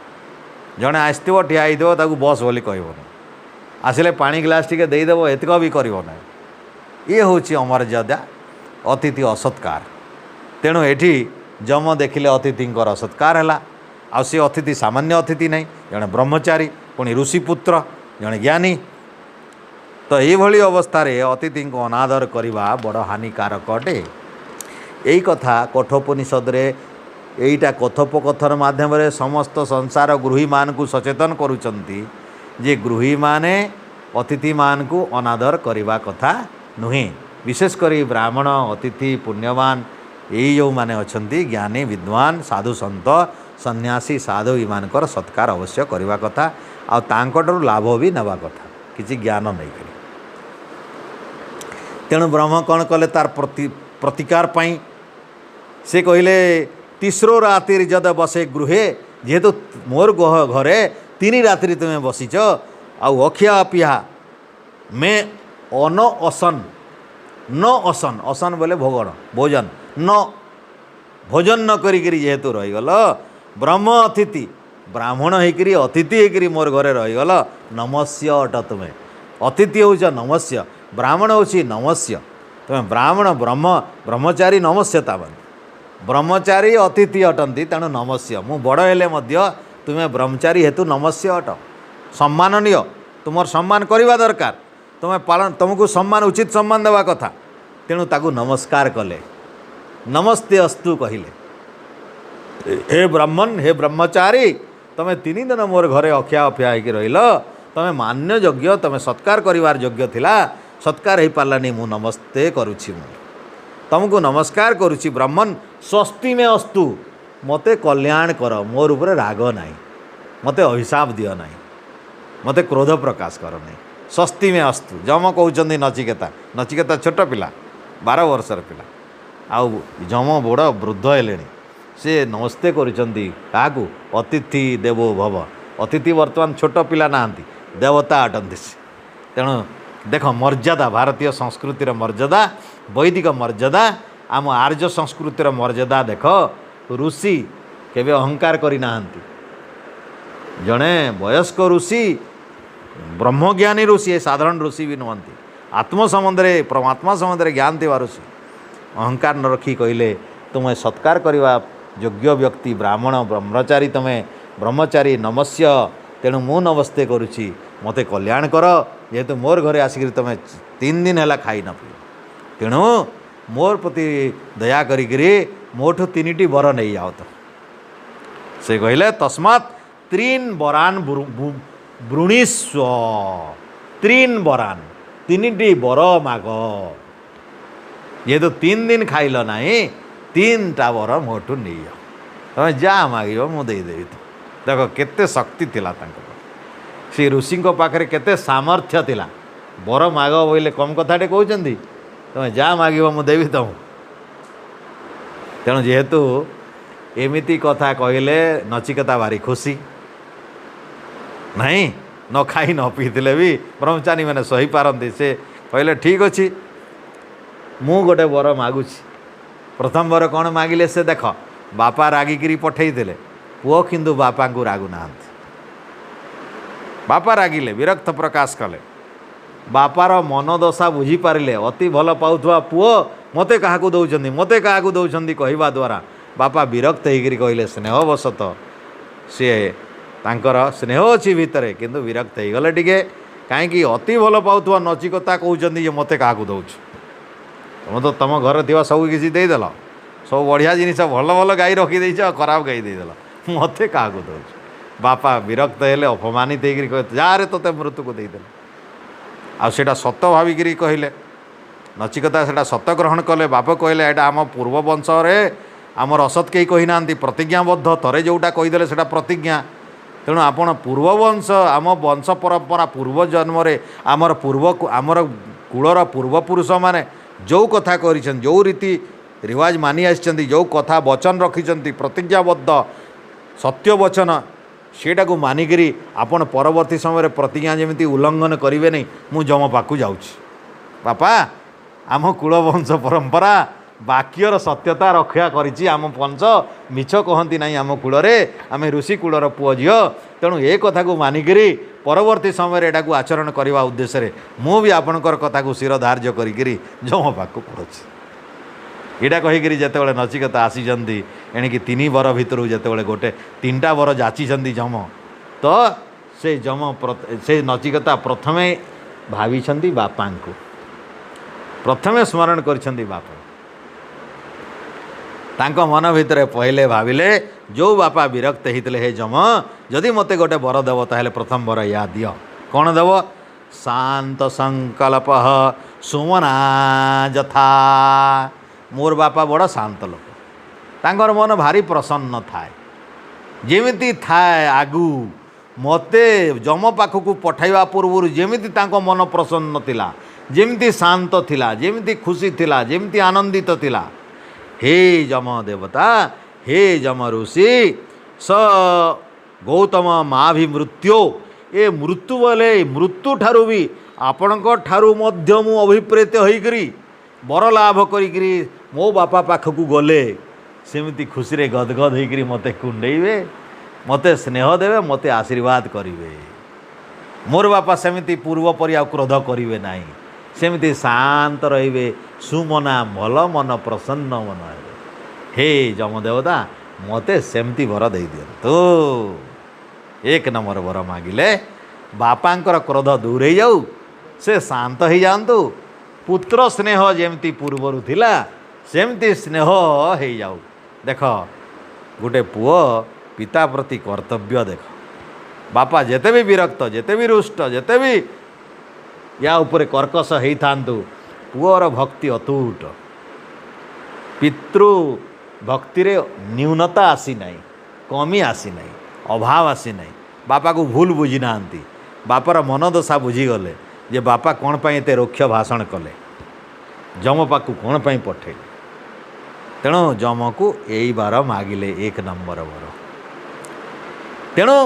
जड़े आसो ठिया होता बस बोली कहबन आसिले पानी ग्लास टिके देदेव एतक भी करना ये हूँ अमर्यादा अतिथि असत्कार। तेणु एठी जम देखिले अतिथि असत्कार है आ सी अतिथि सामान्य अतिथि नहीं जड़े ब्रह्मचारी पुणी ऋषिपुत्र जड़े ज्ञानी। तो ये अवस्था अतिथि को अनादर करवा बड़ हानिकारक अटे। यही कथा कठोपनिषद रे एईटा कथोपकथन माध्यम समस्त संसार गृही मान को सचेतन करुचंती जे गृही माने अतिथि मान को अनादर करवा कथा नुहे। विशेषकर ब्राह्मण अतिथि पुण्यवान यही जो माने अछंती ज्ञानी विद्वान साधु संत सन्यासी साधु इमानकर सत्कार अवश्य करवा कथा आ तांकटरू लाभ भी नवा कथा किसी ज्ञान नहीं करी। तेणु ब्रह्म कौन कले तार प्रतिकार पाई से कहले तीसरो रातिर जद बसे गृहे जेहेतु मोर घरे 3 रात्रि तुम्हें बसीच आउ अखिया पिहा मैं अन असन न असन असन बोले भोगन भोजन न भोजन न करी जेहेतु रहीगल ब्रह्म अतिथि ब्राह्मण होकर अतिथि होकर मोर घरे रहीगल नमस्य अट तुम्हें अतिथि हो नमस्य ब्राह्मण हो नमस्य तुम्हें ब्राह्मण ब्रह्म ब्रह्मचारी नमस्यता बन ब्रह्मचारी अतिथि अटंती तेणु नमस्य मु बड़ हेले मध्य तुम्हें ब्रह्मचारी हेतु नमस्य अट सम्माननीय तुम सम्मान करवा दरकार तुम्हें पालन तुमको सम्मान उचित सम्मान देवा कथा तेणु ताकू नमस्कार कले नमस्ते अस्तु कहले हे ब्राह्मण हे ब्रह्मचारी तुम्हें 3 दिन मोर घरे अखिया अफिया होकर रहिल तुम्हें मान्य योग्य तुम्हें सत्कार करिवार योग्य थिला सत्कार हो पारानी मु नमस्ते करुछि मु तुमको नमस्कार करुछि ब्राह्मण स्वस्ति में अस्तु मते कल्याण कर मोर ऊपर राग नहीं मते अभिशाप दियो नहीं मते क्रोध प्रकाश कर नहीं स्वस्ति में अस्तु जम कहते नचिकेता नचिकेता छोट पिला 12 वर्षर पिला आउ जम बड़ वृद्ध हेले से नमस्ते करुचंदी काकू अतिथि देवो भव अतिथि वर्तमान छोट पिला नाहांती देवता अटंती तेणु देख मर्यादा भारतीय संस्कृतिर मर्यादा वैदिक मर्यादा आम आर्य संस्कृतिर मर्यादा देख ऋषि केबे अहंकार करि नाहांती जड़े वयस्क ऋषि ब्रह्मज्ञानी ऋषि साधारण ऋषि भी नुहंती आत्म संबंधे परमात्मा संबंधे ज्ञान देवा ऋषि अहंकार न रखी कहले तुम्हें सत्कार करवा योग्य व्यक्ति ब्राह्मण ब्रह्मचारी तुम्हें ब्रह्मचारी नमस्य तेणु मु नमस्ते करुच्ची मते कल्याण कर जेहेतु मोर घरे आसिक तुम्हें 3 दिन है खाई न पी तेणु मोर प्रति दया करी मोठू 3टी वर नहीं जाओ तो से कहले तस्मात् 3 वरान वृणीस्व 3 वरान 3टी वर माग जेहेतु 3 दिन खाइल ना 3टा वर मोठू नहीं जाओ तुम्हें जा माग मुदेदेवी तो देख केते शक्ति थिला से ऋषि पाखे केते सामर्थ्य थिला वर माग बोले कम कथाटे कहते तुम्हें जा माग मु देवी तुम तेणु जेहेतु एमिति कथा कहले नचिकेता भारी खुशी नहीं न खाई न पीते भी ब्रह्मचारी मैंने सही पारती से कहले ठीक अच्छे मु गोटे वर मागुची प्रथम वर कौन मागिले से देख बापा रागिकी पठे पुओ किंतु बापा को रागु ना बापा रागिले विरक्त प्रकाश कले बापार मनदशा बुझीपारे अति भल पाउथुआ पुओ मते क्या दौरान मते क्या दौरान कहवा द्वारा बापा विरक्त होकर कहले स्नेहवशत सी तांकर स्नेह अच्छी भितर किंतु विरक्त हो गले टिके कहीं अति भल पाउथुआ नचिकेता कहते मते क्या दौच तुम तो तुम घर थी सब किसी देदेल सब बढ़िया जिनिस भल भल गाई रखीदे खराब गाई देदेल मते क्या दौच बापा विरक्त हेले अपमानित होकर कहे जारे तोते मृत्यु को देदेल आटा सत भाविक कहले नचिकेता से सत ग्रहण कले बाप कहले एटा आम पूर्व वंश आमर असत कहीं कही ना प्रतिज्ञाबद्ध थरे जोटा कहीदे से प्रतिज्ञा तेणु आपण पूर्ववंश आम वंश परंपरा पूर्व जन्म आमर आमर कूलर पूर्वपुरुष मैंने जो कथा कर जो रीति रिवाज मानि आसी जो कथा वचन रखी प्रतिज्ञाबद्ध सत्य वचन सेटा को मानिकी आपण परवर्ती समय प्रतिज्ञा जमी उल्लंघन करेंगे नहीं मु जम पाक जाऊँगी बापा आम कूलवंश परंपरा वाक्यर सत्यता रक्षा करिछि आम पंच मिछ कहती ना आम कूल आम ऋषि कूलर पुओ झील तेणु ये कथा को मानिकी परवर्ती समय एटा को आचरण करने उद्देश्य मु भी आपणकर कथा को शिर धार्य करी जम पाक पड़ुछि यहाँ कहीकि जिते नचिकेता आसी एणिकी 3 वर भितर जिते गोटे 3टा वर जाची जम तो से जम से नचिकेता प्रथमे भावी बापा को प्रथमे स्मरण कर बापा तांको मन भितर पहले भाविले जो बापा विरक्त होते हे जम जदि मते गोटे वर देव ताहले प्रथम वर या दियो कौन देव शांत संकल्प सुमना जथा मोर बापा बड़ शांत लोक तांकर मन भारी प्रसन्न थाए जेमिति थाए आगु मते जम पाखक पठाइबा पूर्व जेमिति तांको मन प्रसन्न थिला जेमिति शांत थिला जेमिति खुशी थिला जेमिति आनंदित थिला हे जम देवता हे जम ऋषि स गौतम माँ भी मृत्यो ए मृत्यु बोले मृत्यु ठारू भी आपणक ठारू मध्य मु अभिप्रेत होइकरी बर लाभ करी मो बापा पाखक गले सेमती खुशी रे गदगद होइकरी मते कुंडेइबे मते स्नेह देवे मते आशीर्वाद करिवे मोर बापा सेमती पूर्व परिया क्रोध करिवे नाही सेमती शांत रहिबे सुमना भल मन प्रसन्न मन हे जम देवता मते सेमती वर दे दियंतु एक नंबर वर मागिले बापांकर क्रोध दूर हो जाऊ, से शांत हो जातु, पुत्र स्नेह जमती पूर्वर थिला सेमती स्नेह हो जाऊ। देख गोटे पुओ पिता प्रति कर्तव्य, देख बापा जेते भी विरक्त, जेते भी रुष्ट, जेते भी या उपरे कर्कश होता पुओर भक्ति अतुट। पितृ भक्ति रे न्यूनता आसी नहीं, कमी आसी नहीं, अभाव आसी नहीं। बापा को भूल बुझी ना, बापार मनदशा बुझीगले जे बापा कौन पाई एते रुक्ष भाषण कले, जम पाकू कौन पाई पठे। तेणु जम को यही बार मागिले एक नंबर वर। तेणु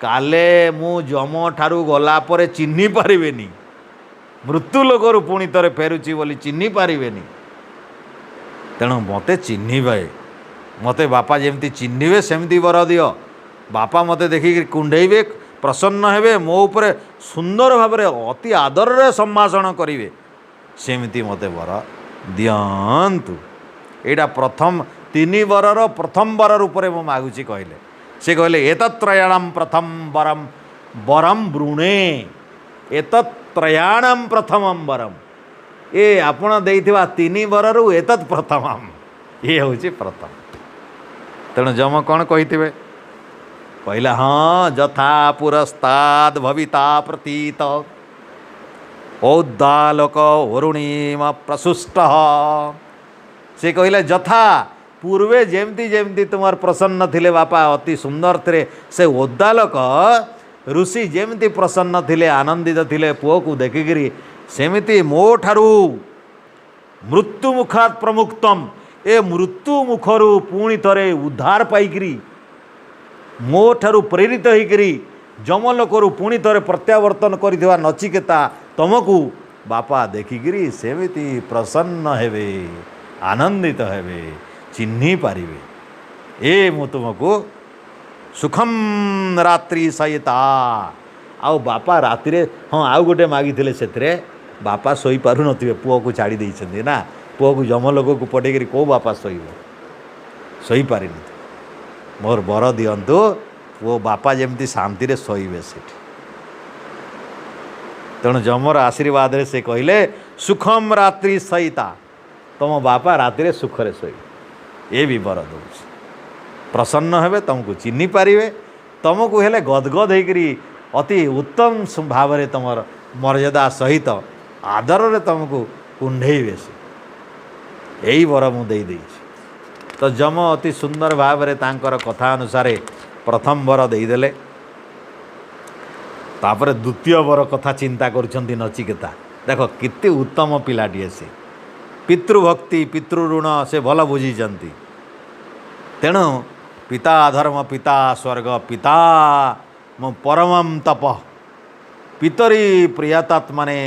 काले मु जम ठारू गला परे चिन्ही पारिबेनी, मृत्यु लोकरू पुणी थरे फेरुची बोली चिन्ही पारिबेनी। तेणु मते चिन्हिबे, मते बापा जेमती चिन्हिबे सेमती वर दियो। बापा मते देखिक कुंडेइबे, प्रसन्न हेबे, मो उपरे सुंदर भाव अति आदर रे सम्भाषण करिवे, सेमती मते वर दियंतु। एटा प्रथम तीन वरर प्रथम वर रूप में मो मागुची कहले। से कहले एतत्रयाणम प्रथम वरम वरम वृणे, एतत्रयाणम प्रथमम वरम। ए आपण देइथिबा तीन वररु एतत् प्रथमम, ये होची प्रथम। तेणु जम कौन कहिथिबे? कहला हाँ यथा पुरस्ताद भविता प्रतीत औद्दालक वरुणीम प्रसुष्ट। से कहले यथा पूर्वे जेमती जेमती तुमार प्रसन्न थिले बापा, अति सुंदर थे से ओद्दालक ऋषि जेमती प्रसन्न थिले, आनंदित थिले पुओ को देखिकी, सेमिति मो ठारू मृत्यु मुखात प्रमुक्तम, ए मृत्यु मुखरू पुणी थरे उद्धार पाइकरी, मो ठारू प्रेरित होइकरी जमलोकरू पुणी थरे प्रत्यावर्तन करिथिबा नचिकेता तमकू बापा देखिकी सेमिति प्रसन्न हेबे, आनंदित हेबे, चिन्ही पारिबे। ए मु तुमको सुखम रात्रि सहिता। आउ बापा राति रे हाँ आउ गोटे मागिथिले, सेथिरे बापा सोई पारु नथिबे, पुओ को छाड़ी देइछन्ती ना, पुओ को जमलोक को पटेकरी को बापा सोइबो, सोई पारि नथि। मोर बर दियंतु पुओ बापा जेमती शांति रे सोइबे सेठी। तेणु जमर आशीर्वाद रे से कहले सुखम रात्रि सहिता, तुम बापा राति रे सुखरे सोइबे, ये भी बर दौच। प्रसन्न हेबे, तुमको चिन्ही पारिबे, तुमको हेले गदगद होकरी अति उत्तम भाव में तुमर मर्यादा सहित आदर रे तुमको कुंडेइबे से, यही वर मु दे देइछि। तो जम अति सुंदर भाव में तांकर कथा अनुसार प्रथम वर देदेले। तापर द्वितीय वर कथा चिंता करुछंती नचिकेता। देख केते उत्तम पिलाटीए से, पितृभक्ति पितृऋण से भल बुझीचंती। तेणु पिता धर्म पिता स्वर्ग पिता मो परमं तप पितरी प्रियतात्मने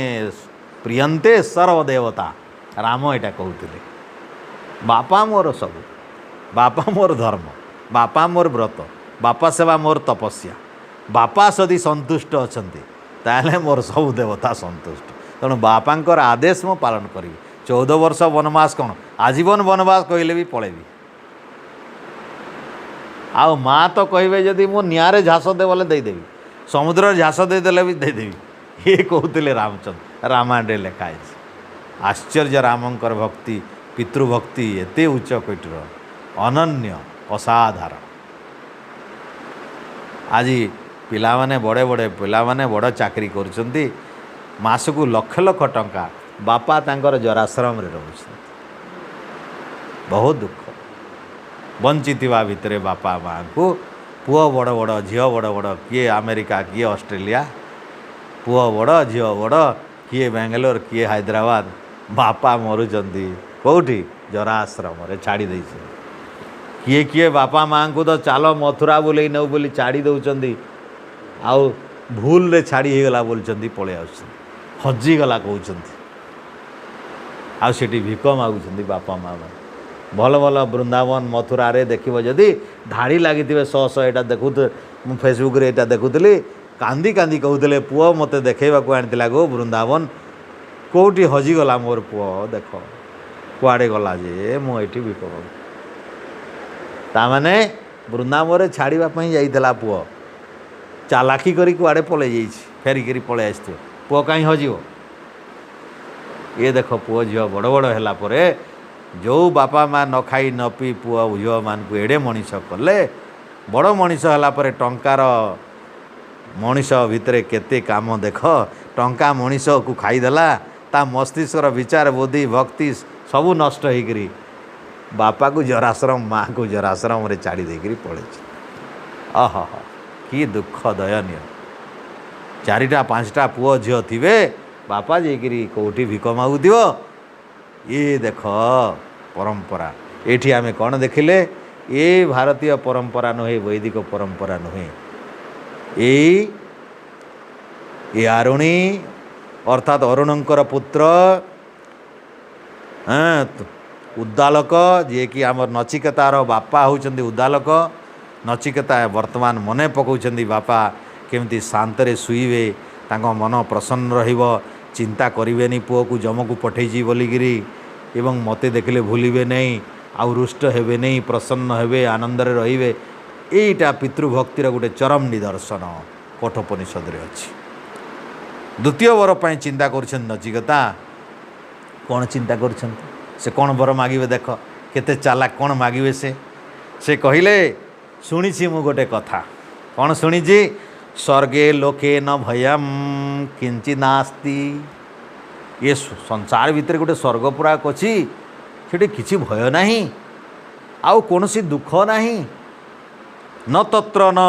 प्रियंते सर्वदेवता। राम एटा कहते बापा मोर सब, बापा मोर धर्म, बापा मोर व्रत, बापा सेवा मोर तपस्या, बापा सदी संतुष्ट अछंती ताले मोर सब देवता संतुष्ट। तेणु बापांकर आदेश मो पालन करी। 14 वर्ष वनवास कौन आजीवन वनवास कहले भी पलैबी। आउ माँ तो कहे जदि मो निआरे झास दे बोले देदेवी, समुद्र झास देदेले भी देदेवी। ये कहते रामचंद्र, रामायण लिखाई। आश्चर्य रामंकर भक्ति पितृभक्ति एते उच्च कोटिर अनन्य असाधारण। आज पिला माने बड़े बड़े पिला माने बड़ चाकरी करुछंती, मासकू लक्ष लक्ष टंका बापा तांकर जराश्रम रे रहउछंती। बहुत दुख बंचितिवा भितरे बापा माँ को पुओ बड़ बड़ झील बड़ बड़, किए अमेरिका किए ऑस्ट्रेलिया, पुओ बड़ झील बड़, किए बेंगलोर किए हैदराबाद। बापा मरुचंती कौटी जराश्रम रे छाड़ी देइछे। किए किए बापा माँ को तो चाल मथुरा बुले नौ बोली छाड़ी दौरान, आउ भूल रे छाड़ी गला बोलचंती पळे आउछंती, हजिगला कहउछंती। आउ सेठी भिक मागुछंती बापा माँ। भल भल वृंदावन मथुरा रे देखिबो जदि धाड़ी लगी 100 एटा देखु, मु फेसबुक रे एटा देखुतली, कांदी कांदी कहूले पुओ मते देखैबाकू आनिथिला गो वृंदावन, कोठी हजिगला मोर पुओ, देख कुआडे गला जे मु एठी भिक मागु। तामाने वृंदावन रे छाड़ीबा पई जाइतला पुओ, ଚାଲାକି କରି କୁଆଡ଼େ ପଳେଇ ଯାଇଛି, ଫେରିକିରି ପଳେଇ ଆସିଥିବ। ପୁଅ କାହିଁ ହଜିବ? ଇଏ ଦେଖ ପୁଅ ଝିଅ ବଡ଼ ବଡ଼ ହେଲା ପରେ ଯେଉଁ ବାପା ମା ନ ଖାଇ ନ ପିଇ ପୁଅ ଝିଅମାନଙ୍କୁ ଏଡ଼େ ମଣିଷ କଲେ, ବଡ଼ ମଣିଷ ହେଲା ପରେ ଟଙ୍କାର ମଣିଷ ଭିତରେ କେତେ କାମ ଦେଖ। ଟଙ୍କା ମଣିଷକୁ ଖାଇଦେଲା, ତା ମସ୍ତିଷ୍କର ବିଚାର ବୁଦ୍ଧି ଭକ୍ତି ସବୁ ନଷ୍ଟ ହେଇକିରି ବାପାକୁ ଜରାଶ୍ରମ ମାଆକୁ ଜରାଶ୍ରମରେ ଛାଡ଼ି ଦେଇକିରି ପଳେଇଛି। କି ଦୁଃଖ ଦୟନୀୟ। 4ଟା 5ଟା ପୁଅ ଝିଅ ଥିବେ, ବାପା ଯାଇକିରି କେଉଁଠି ଭିକ ମାଗୁଥିବ। ଇଏ ଦେଖ ପରମ୍ପରା। ଏଇଠି ଆମେ କ'ଣ ଦେଖିଲେ? ଏ ଭାରତୀୟ ପରମ୍ପରା ନୁହେଁ, ବୈଦିକ ପରମ୍ପରା ନୁହେଁ। ଏ ଆରୁଣୀ ଅର୍ଥାତ୍ ଅରୁଣଙ୍କର ପୁତ୍ର ଉଦ୍ଦାଲକ, ଯିଏକି ଆମର ନଚିକେତାର ବାପା ହେଉଛନ୍ତି ଉଦ୍ଦାଲକ। ନଚିକେତା ବର୍ତ୍ତମାନ ମନେ ପକାଉଛନ୍ତି ବାପା କେମିତି ଶାନ୍ତରେ ଶୋଇବେ, ତାଙ୍କ ମନ ପ୍ରସନ୍ନ ରହିବ, ଚିନ୍ତା କରିବେନି ପୁଅକୁ ଯମକୁ ପଠେଇଛି ବୋଲିକିରି, ଏବଂ ମୋତେ ଦେଖିଲେ ଭୁଲିବେ ନାହିଁ, ଆଉ ରୁଷ୍ଟ ହେବେ ନାହିଁ, ପ୍ରସନ୍ନ ହେବେ, ଆନନ୍ଦରେ ରହିବେ। ଏଇଟା ପିତୃଭକ୍ତିର ଗୋଟେ ଚରମ ନିଦର୍ଶନ କଠୋପନିଷଦରେ ଅଛି। ଦ୍ୱିତୀୟ ବର ପାଇଁ ଚିନ୍ତା କରୁଛନ୍ତି ନଚିକେତା। କ'ଣ ଚିନ୍ତା କରୁଛନ୍ତି? ସେ କ'ଣ ବର ମାଗିବେ ଦେଖ, କେତେ ଚାଲାକ, କ'ଣ ମାଗିବେ ସେ କହିଲେ, ଶୁଣିଛି ମୁଁ ଗୋଟେ କଥା। କ'ଣ ଶୁଣିଛି? ସ୍ୱର୍ଗେ ଲୋକେ ନ ଭୟମ୍ କିଞ୍ଚି ନାସ୍ତି। ଏ ସଂସାର ଭିତରେ ଗୋଟେ ସ୍ୱର୍ଗ ପୁରାକ ଅଛି, ସେଠି କିଛି ଭୟ ନାହିଁ, ଆଉ କୌଣସି ଦୁଃଖ ନାହିଁ। ନ ତତ୍ର ନ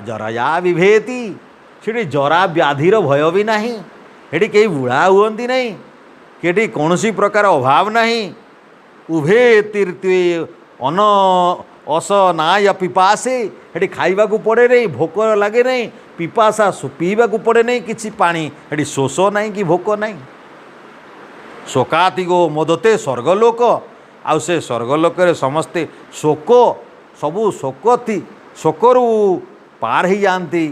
ଜରାୟା ବିଭେତି। ସେଠି ଜରା ବ୍ୟାଧିର ଭୟ ବି ନାହିଁ, ସେଠି କେହି ବୁଢ଼ା ହୁଅନ୍ତି ନାହିଁ, ସେଠି କୌଣସି ପ୍ରକାର ଅଭାବ ନାହିଁ। ଉଭେ ତୀର୍ଥେ ଅନ ଅସନାୟ ପିପାସେ। ସେଠି ଖାଇବାକୁ ପଡ଼େ ନାହିଁ, ଭୋକ ଲାଗେ ନାହିଁ, ପିପାସା ପିଇବାକୁ ପଡ଼େ ନାହିଁ କିଛି ପାଣି, ସେଠି ଶୋଷ ନାହିଁ କି ଭୋକ ନାହିଁ। ଶୋକାତିଗୋ ମୋଦତେ ସ୍ୱର୍ଗଲୋକ। ଆଉ ସେ ସ୍ୱର୍ଗଲୋକରେ ସମସ୍ତେ ସବୁ ଶୋକରୁ ପାର ହେଇଯାଆନ୍ତି।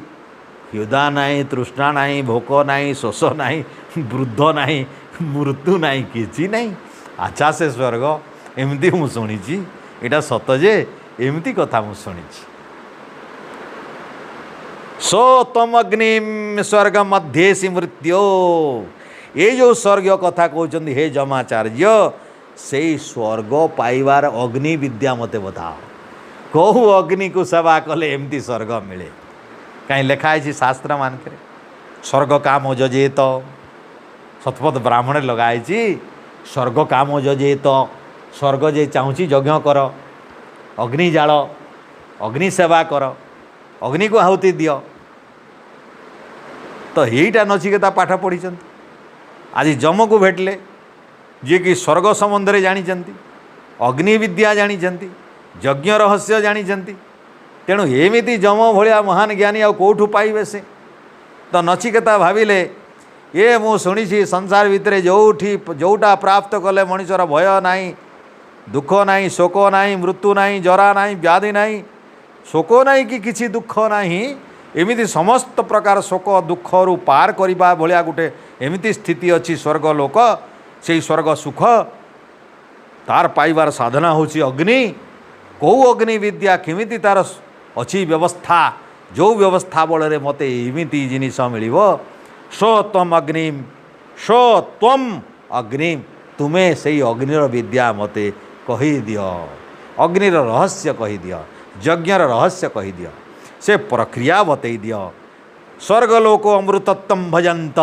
କ୍ଷୁଧା ନାହିଁ, ତୃଷ୍ଣା ନାହିଁ, ଭୋକ ନାହିଁ, ଶୋଷ ନାହିଁ, ବୃଦ୍ଧ ନାହିଁ, ମୃତ୍ୟୁ ନାହିଁ, କିଛି ନାହିଁ। ଆଚ୍ଛା, ସେ ସ୍ୱର୍ଗ ଏମିତି ମୁଁ ଶୁଣିଛି, ଏଇଟା ସତ ଯେ ଏମିତି କଥା ମୁଁ ଶୁଣିଛି। ସୋତମଗ୍ନିମ୍ ସ୍ୱର୍ଗ ମଧ୍ୟେସି ମୃତ୍ୟୁ। ଏଇ ଯେଉଁ ସ୍ୱର୍ଗ କଥା କହୁଛନ୍ତି ହେ ଯମାଚାର୍ଯ୍ୟ, ସେଇ ସ୍ୱର୍ଗ ପାଇବାର ଅଗ୍ନି ବିଦ୍ୟା ମୋତେ ବତାଅ। କେଉଁ ଅଗ୍ନିକୁ ସେବା କଲେ ଏମିତି ସ୍ୱର୍ଗ ମିଳେ? କାହିଁ ଲେଖା ହେଇଛି ଶାସ୍ତ୍ର ମାନଙ୍କରେ? ସ୍ୱର୍ଗ କାମ ଯଜେତ। ଶତପଥ ବ୍ରାହ୍ମଣରେ ଲଗା ହେଇଛି, ସ୍ୱର୍ଗ କାମ ଯଜେତ। ସ୍ୱର୍ଗ ଯେ ଚାହୁଁଛି ଯଜ୍ଞ କର, ଅଗ୍ନି ଜାଳ, ଅଗ୍ନି ସେବା କର, ଅଗ୍ନିକୁ ଆହୁତି ଦିଅ। ତ ଏଇଟା ନଚିକେତା ପାଠ ପଢ଼ିଛନ୍ତି। ଆଜି ଯମକୁ ଭେଟିଲେ, ଯିଏକି ସ୍ୱର୍ଗ ସମ୍ବନ୍ଧରେ ଜାଣିଛନ୍ତି, ଅଗ୍ନି ବିଦ୍ୟା ଜାଣିଛନ୍ତି, ଯଜ୍ଞ ରହସ୍ୟ ଜାଣିଛନ୍ତି। ତେଣୁ ଏମିତି ଯମ ଭଳିଆ ମହାନ ଜ୍ଞାନୀ ଆଉ କେଉଁଠୁ ପାଇବେ ସେ? ତ ନଚିକେତା ଭାବିଲେ, ମୁଁ ଶୁଣିଛି ସଂସାର ଭିତରେ ଯେଉଁଟା ପ୍ରାପ୍ତ କଲେ ମଣିଷର ଭୟ ନାହିଁ, ଦୁଃଖ ନାହିଁ, ଶୋକ ନାହିଁ, ମୃତ୍ୟୁ ନାହିଁ, ଜରା ନାହିଁ, ବ୍ୟାଧି ନାହିଁ, ଶୋକ ନାହିଁ କି କିଛି ଦୁଃଖ ନାହିଁ, ଏମିତି ସମସ୍ତ ପ୍ରକାର ଶୋକ ଦୁଃଖରୁ ପାର କରିବା ଭଳିଆ ଗୋଟେ ଏମିତି ସ୍ଥିତି ଅଛି ସ୍ୱର୍ଗ ଲୋକ। ସେଇ ସ୍ୱର୍ଗ ସୁଖ ତାର ପାଇବାର ସାଧନା ହେଉଛି ଅଗ୍ନି। କେଉଁ ଅଗ୍ନି ବିଦ୍ୟା, କେମିତି ତାର ଅଛି ବ୍ୟବସ୍ଥା, ଯେଉଁ ବ୍ୟବସ୍ଥା ବଳରେ ମୋତେ ଏମିତି ଜିନିଷ ମିଳିବ। ସୋତମ ଅଗ୍ନିମ୍, ତୁମେ ସେଇ ଅଗ୍ନିର ବିଦ୍ୟା ମୋତେ କହିଦିଅ, ଅଗ୍ନିର ରହସ୍ୟ କହିଦିଅ, ଯଜ୍ଞର ରହସ୍ୟ କହିଦିଅ, ସେ ପ୍ରକ୍ରିୟା ବତେଇ ଦିଅ। ସ୍ୱର୍ଗଲୋକ ଅମୃତତ୍ୱମ୍ ଭଜନ୍ତ।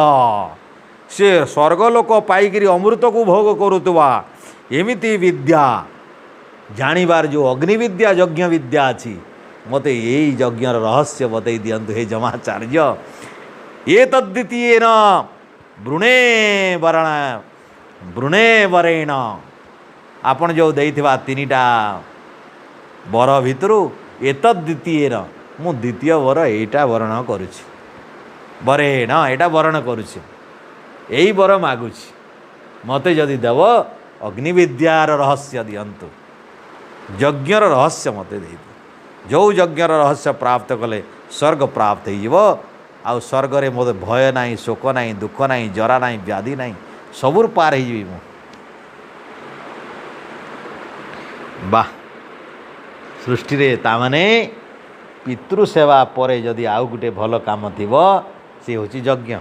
ସେ ସ୍ୱର୍ଗଲୋକ ପାଇକିରି ଅମୃତକୁ ଭୋଗ କରୁଥିବା ଏମିତି ବିଦ୍ୟା ଜାଣିବାର ଯେଉଁ ଅଗ୍ନିବିଦ୍ୟା, ଯଜ୍ଞ ବିଦ୍ୟା ଅଛି, ମୋତେ ଏଇ ଯଜ୍ଞର ରହସ୍ୟ ବତେଇ ଦିଅନ୍ତୁ ହେ ଯମାଚାର୍ଯ୍ୟ। ଏତଦ୍ଦ୍ୱିତୀୟେନ ବୃଣେ ବରେଣ। ଆପଣ ଯେଉଁ ଦେଇଥିବା 3ଟା ବର ଭିତରୁ ଏତଦ୍ଦ୍ୱିତୀୟେନ, ମୁଁ ଦ୍ୱିତୀୟ ବର ଏଇଟା ବରଣ କରୁଛି। ବରେଣ, ଏଇଟା ବରଣ କରୁଛି, ଏଇ ବର ମାଗୁଛି। ମୋତେ ଯଦି ଦେବ ଅଗ୍ନିବିଦ୍ୟାର ରହସ୍ୟ ଦିଅନ୍ତୁ, ଯଜ୍ଞର ରହସ୍ୟ ମୋତେ ଦେଇଦିଅ। ଯେଉଁ ଯଜ୍ଞର ରହସ୍ୟ ପ୍ରାପ୍ତ କଲେ ସ୍ୱର୍ଗ ପ୍ରାପ୍ତ ହେଇଯିବ, ଆଉ ସ୍ୱର୍ଗରେ ମୋତେ ଭୟ ନାହିଁ, ଶୋକ ନାହିଁ, ଦୁଃଖ ନାହିଁ, ଜରା ନାହିଁ, ବ୍ୟାଧି ନାହିଁ, ସବୁରୁ ପାର ହେଇଯିବି ମୁଁ। ବାଃ, ସୃଷ୍ଟିରେ ତାମାନେ पितृ सेवा पर जदि आउ गोटे भल काम थी सी हूँ यज्ञ।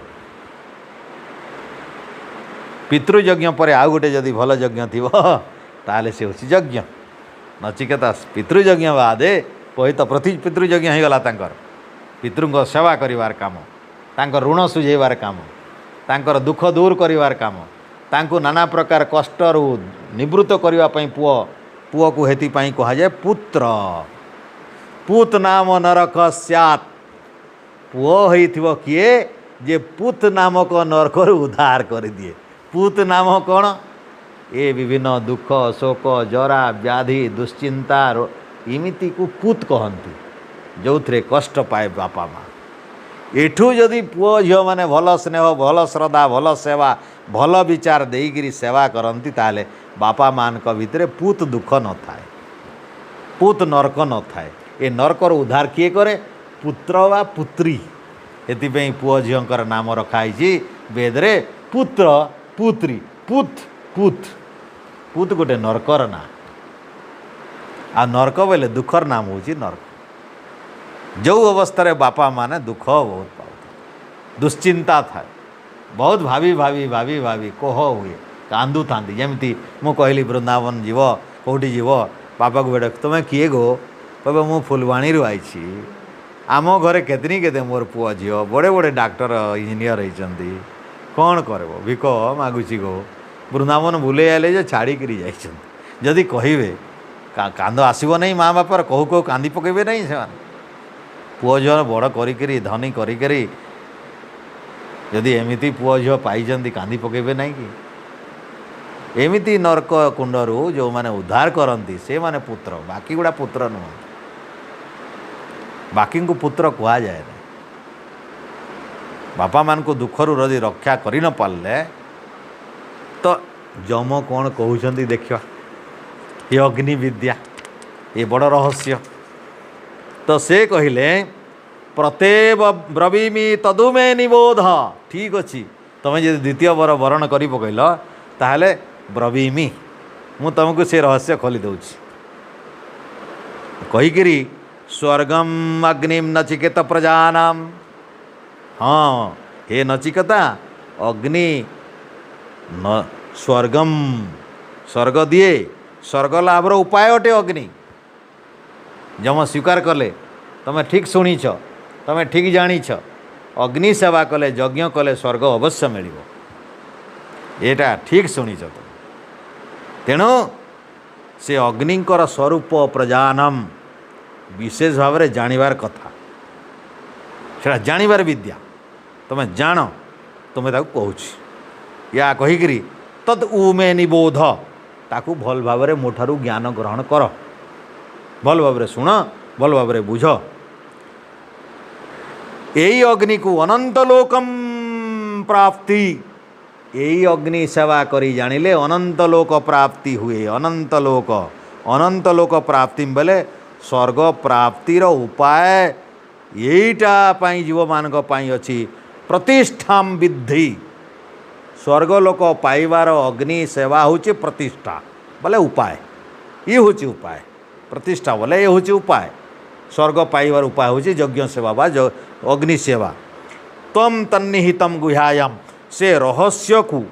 पितृयज्ञ पर आउ गोटे जदि भल यज्ञ थी ताले सी हूँ यज्ञ। नचिकेता पितृयज्ञ बादे कही तो प्रति पितृयज्ञ हो गला पितृंग सेवा करिवार काम, तांकर ऋण सुझेबार काम, तांकर दुख दूर करिवार काम, तांको नाना प्रकार कष्टरू निवृत्त करने पुओ को हेती कह जाए पुत्र। पुत नाम नरक स्यात्। पुओ होइथिबो किए जे पुत नामक नरक उद्धार कर दिए। पुत नाम कौन? ए विभिन्न दुख शोक जरा व्याधि दुश्चिंता इमिति को पुत कहती जो थे कष्ट पाए बापा माँ। एठू जदि पुओ झील मैंने भल स्नेह भल श्रद्धा भल सेवा भल विचार देकरी सेवा करती ताले बापा मान भितर पुत दुख न थाए, पुत नरक न थाए। ए नरकर उद्धार किए करे? पुत्र वा पुत्री। एथिपाई पुओ झीलकर नाम रखाई वेदरे पुत्र पुत्री पुत पुत पुत गोटे नरकर ना। आ नरक बोले दुखर नाम हूँ नरक। जो अवस्था बापा माने दुख बहुत पाते, दुश्चिंता थाए, बहुत भावी भावी भावी भावी कोह हुए कांदू था जमी मु कहली वृंदावन जीव कौटी जीव बापा को बेटा तुम्हें किए गो कह मु फुलवाणी आई आम घरे केतनी केते मोर पुओ झील बड़े बड़े डॉक्टर इंजीनियर होती कौन कर भिक मागुची गो वृंदावन बुले आले जो छाड़ी जदि कहे कांद आसब नहीं माँ बापार कहू कहू कांदी पकेबे नहीं से पुओ झील बड़ करी धनी करी जदि एमिति पुओ झील पाई कांदी पकेबे नहीं कि एमिति नरक कुंडरू जो माने उद्धार करती से माने पुत्र। बाकी गुड़ा पुत्र नुह, बाकी को पुत्र कह जाए ना। बापा मान को दुखरू रदि रक्षा करि न पारले तो जम कौन कहते देखा ये अग्नि विद्या ये बड़ रहस्य। तो से कहले प्रत्येव ब्रवीमि तदुमे निबोध। ठीक अच्छी तुम्हें जो द्वितीय बर वरण कर पकल ताहले ब्रवीमि मु तुमको से रहस्य खोली दूची कहीकि स्वर्गम अग्निम नचिकेत प्रजानाम। हाँ हे नचिकेता अग्नि न स्वर्गम स्वर्ग दिए स्वर्ग लाभर उपाय अटे अग्नि। जम स्वीकार कले तमें ठीक शुणीच तमें ठीक जानीछ अग्नि सेवा कले यज्ञ कले स्वर्ग अवश्य मिल एटा ठीक शुणीच। तेणु से अग्निंकर स्वरूप प्रजानम विशेष भाव में जानिबार कथा से जानिबार विद्या तुम्हें जान तुम्हें ताकू कहूँ या कहीकि तद उमे निबोध ताकू भल भाव में मोठारू ज्ञान ग्रहण कर भल भाव में शुण भल भाव में बुझ। यही अग्नि को अनंत लोकम प्राप्ति यही अग्नि सेवा करी जानिले अनंत लोक प्राप्ति हुए। अनंत लोक प्राप्ति बेले स्वर्ग प्राप्तिर उपाय यहीटा पाई जीव मान अच्छी प्रतिष्ठा विद्धि। स्वर्गलोक पाइबार अग्नि सेवा हूँ प्रतिष्ठा बोले उपाय ये हूँ उपाय प्रतिष्ठा बोले ये हूँ उपाय। स्वर्ग पाइबार उपाय हूँ यज्ञ सेवा बा अग्नि सेवा। तम तन्निहितम गुह्यायाम से रहस्य को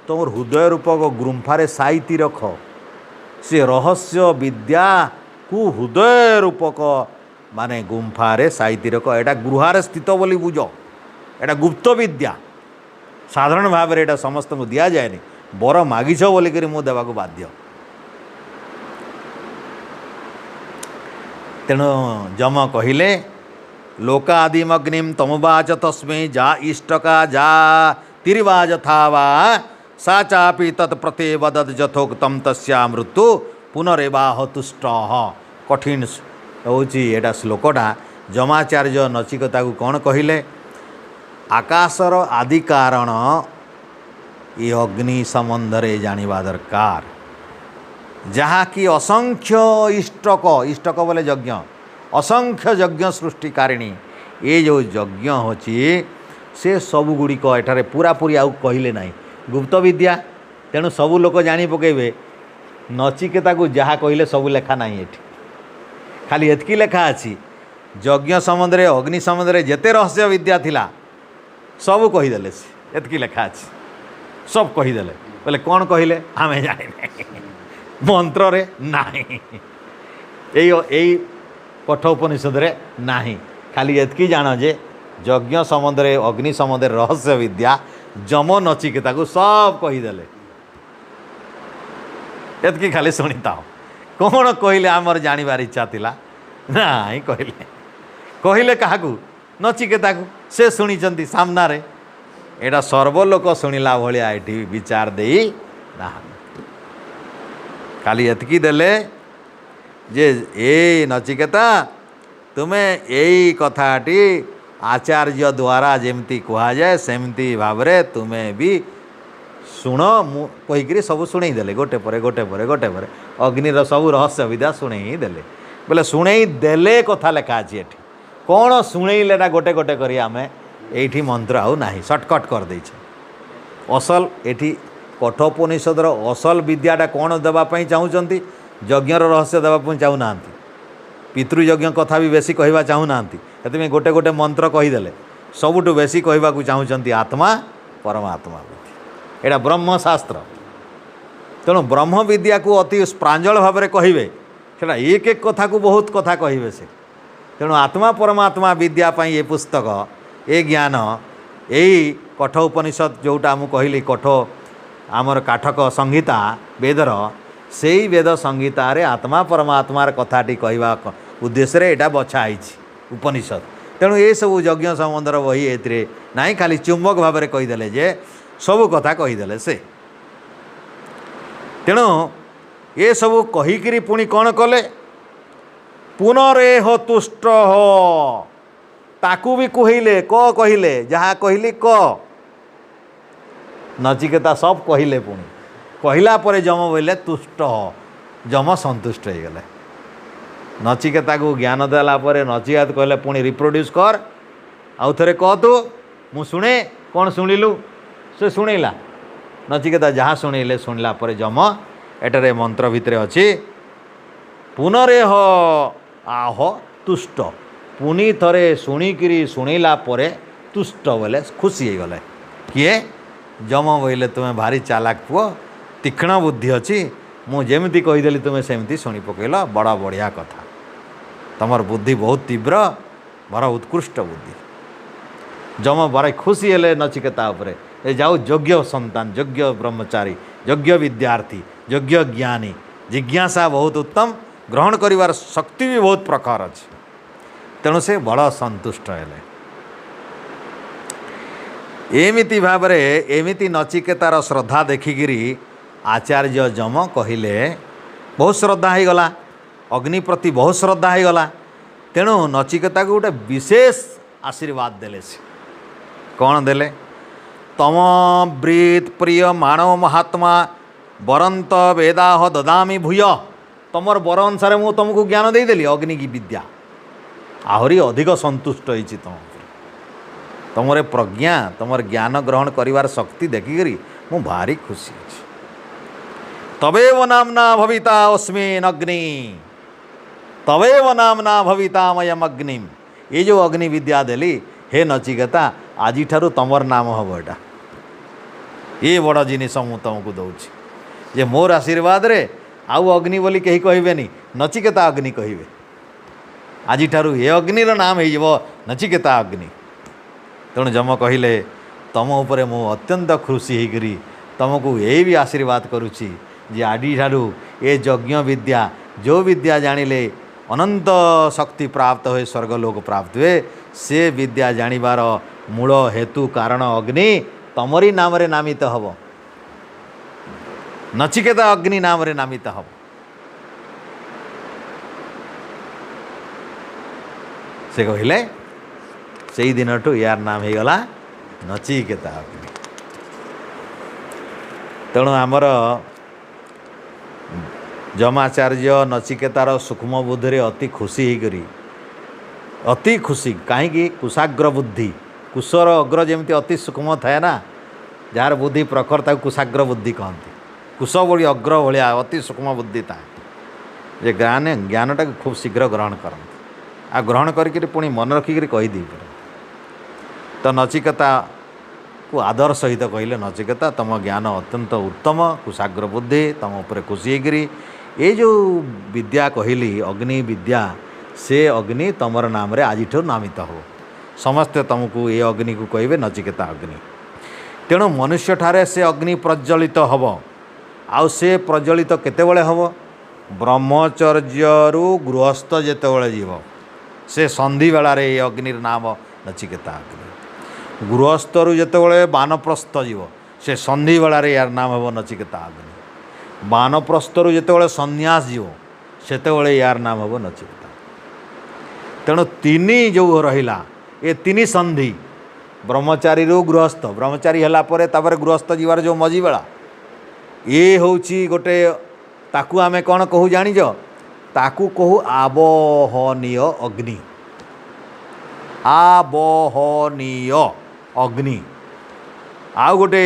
तुम हृदय रूपक गुंफारे साइती रख। से रहस्य विद्या को हृदय रूपक माने गुंफारे साइती रख। एटा गृहार स्थित बोली बुझ एटा गुप्त विद्या साधारण भाव में एटा समस्त को दिया जाए बर मागिछ बोलिक मु देवाक बाध्य। तेणु जम कहले लोकादिमग्निम तमुवाच तस्मै जा इष्टका जा तिरिवाज था वा सा चापि तत्प्रते वदद यथोक्तम तस्या मृत्यु पुनरेवाह तुष्ट। कठिन होची एटा श्लोकटा जमाचार्य नचिकेता को कौन कहले आकाशर आदि कारण ये अग्नि संबंधरे जानिबा दरकार जहाँ कि असंख्य इष्टक बोले यज्ञ असंख्य यज्ञ सृष्टिकारिणी ये जो यज्ञ होची से सबु गुड़िक एठारे पूरा पूरी आउ कहले ना गुप्त विद्या। तेणु सबू लोक जानी पकेबे नचिकेता को जहाँ कहले सबू लेखा ना ये खाली एतकी लेखा अच्छी यज्ञ सम्बन्धे अग्नि सम्बन्धे जेते रहस्य विद्या थिला सब कहीदेले से एतकी लेखा अच्छी सब कहीदेले बोले कौन कहले आमे जाने मंत्र रे नाही यही कठोपनिषद रे नाही खाली एतकी जान जे यज्ञ सम्बन्धे अग्नि सम्बन्धे रहस्य विद्या जम नचिकेता को सब कहीदेले एतकी खाली शुणीता कौन कहले आमर जानवर इच्छा थिला ना कहले कहले क्या नचिकेता को से शुणी सामना रे एटा सर्वलोक शुणिला भाया ये विचार दे ना खाली एतकी देले जे ए नचिकेता तुम्हें यही कथाटी आचार्य द्वारा जमती कहुए सेमती भाव तुम्हें भी शुण कहीकि सब शुणई देले गोटे पर गोटे पर गोटे पर अग्निर सब रहस्य विद्या शुणई देले बोले शुणई देले कथा लेखा अच्छी एठी कौन शुणईलेटा गोटे गोटे करी आमे एठी मंत्र आउ नाही सर्टकट कर देछ असल एठी कठोपनिषदर असल विद्याटा कौन देवाई चाहूँगी यज्ञर रहस्य देवाई चाहूना पितृयज्ञ कथा भी बेसी कहवा चाहूना से गोटे गोटे मंत्र कहीदेले सबुठ बेसी कहवाक चाहूँगी आत्मा परमात्मा एटा ब्रह्मशास्त्र तेणु ब्रह्म विद्या को अति प्रांजल भाव में कहे सेटा एक एक कथा को बहुत कथा कहे से तेणु आत्मा परमात्मा विद्यापाई ये पुस्तक ए ज्ञान यही कठ उपनिषद जोटा मु कहली कठ आमर काठक संहिता वेदर से वेद संहिता रे आत्मा परमात्मार कथाटी कहवा उद्देश्य एटा बछाई उपनिषद तेणु ये सब यज्ञ संबंधर बही ए ना खाली चुंबक भाव में कहीदेले जे सब कथा कहीदेले से तेणु ये सब कहीकि पुणी कौन कले पुनरेह तुष्ट हो ताकू भी कहले कहले जहाँ कहली नचिकेता सब कहले पुणी कहला पर जम बोले तुष्ट हो जम संतुष्ट हो गले नचिकेता को ज्ञान देला पर नचिकेता कहले पुणी रिप्रोड्यूस कर आउ थे कह तू मु शुणे कौन शुणिलु से शुणिला नचिकेता जहाँ शुणिले शुणिला पर जम एटारे मंत्र भितर अच्छी पुनरेह आह तुष्ट पुनी थरे शुणिकी शुणिला पर तुष्ट बोले खुशी हो गले किए जम बोले तुम्हें भारी चालाक पुओ तीक्ष्ण बुद्धि अच्छी मुझेमती कहीदेली तुम्हें सेमती शुणी पकईल बड़ा बढ़िया कथा तमर बुद्धि बहुत तीव्र बड़ा उत्कृष्ट बुद्धि जम बड़ा खुशी हेले नचिकेता उपरे ए जाऊ योग्य संतान योग्य ब्रह्मचारी योग्य विद्यार्थी योग्य ज्ञानी जिज्ञासा बहुत उत्तम ग्रहण करिवार शक्ति भी बहुत प्रखर अच्छे तेणु से बड़ा संतुष्ट हेले एमिति भाव एमिति नचिकेतार श्रद्धा देखिकी आचार्य जम कहले बहुत श्रद्धा हो गला अग्नि प्रति बहुत श्रद्धा हो गला तेणु नचिकेता को गोटे विशेष आशीर्वाद देले से कौन देले तम ब्रीत प्रिय मानव महात्मा वरंत वेदाह ददामी भूय तमर वर अनुसार मु तुमको ज्ञान देदेली अग्नि की विद्या आहरी अधिक संतुष्ट होती तुम तुमरे प्रज्ञा तुमर ज्ञान ग्रहण करिवार शक्ति देखिकी मु भारी खुशी अच्छी तवेव नामना भविता अस्मिन् अग्नि तवेव नामना भविता मयम अग्निम ये जो अग्नि विद्या देली हे नचिकेता आज ठारू तमर नाम हम एटा ये बड़ जिनिस मु तुमको दौची जे मोर आशीर्वाद रे आउ अग्नि बोली कहीं कहबेनी नचिकेता अग्नि कहे आज ठारू ये अग्निर नाम हो नचिकेता अग्नि तेणु जम कहले तम उपरे मु अत्यंत खुशी होकरी तुमको यही भी आशीर्वाद करुच्ची जे आदि ठारू ये यज्ञ विद्या जो विद्या जानिले अनंत शक्ति प्राप्त हुए स्वर्गलोक प्राप्त हुए से विद्या जानिबार मूल हेतु कारण अग्नि तमरी नाम रे नामित हब नचिकेता अग्नि नाम रे नामित हब से कहले से दिन ठू यार नाम हो गला नचिकेता अग्नि तेणु आमर जमाचार्य नचिकेतार सूक्ष्म बुद्धि अति खुशी होकरी अति खुशी कहीं कुशाग्र बुद्धि कुशर अग्र जमी अति सूक्ष्म थाए ना जार बुद्धि प्रखर ताक कुशाग्र बुद्धि कहती कुश बड़ी अग्र भाया अति सूक्ष्म बुद्धि था जे ज्ञानटा खूब शीघ्र ग्रहण करते आ ग्रहण करके पुणी मन रखिक कहीदे तो नचिकेता को आदर सहित कहले नचिकेता तुम ज्ञान अत्यंत उत्तम कुशाग्र बुद्धि तुम उपर खुशी होकर ये जो विद्या कहली अग्नि विद्या से अग्नि तुमर नाम आज नामित हो समस्ते तुमको ये अग्नि को कहे नचिकेता अग्नि तेणु मनुष्य ठारे से अग्नि प्रज्वलित हम आउ से प्रज्वलित केतेबेले हम ब्रह्मचर्य गृहस्थ जेतेबेले जीव से संधि बेलार ये अग्निर नाम नचिकेता अग्नि गृहस्थरु जेतेबेले बानप्रस्थ जीव से संधि बेलार यार नाम हम नचिकेता अग्नि बानप्रस्थरु जेतेबेले संन्यास जीव सेतेबेले यार नाम हम नचिकेता तेणु तीन जो रहिला ये तीन संधि ब्रह्मचारी गृहस्थ ब्रह्मचारी है गृहस्थ जीवार जो मझी बेला ये हूँ गोटे ताकू आमे कौन कहू जानिज ताकू कहू आबहनीय अग्नि आबहनीय अग्नि आउ गोटे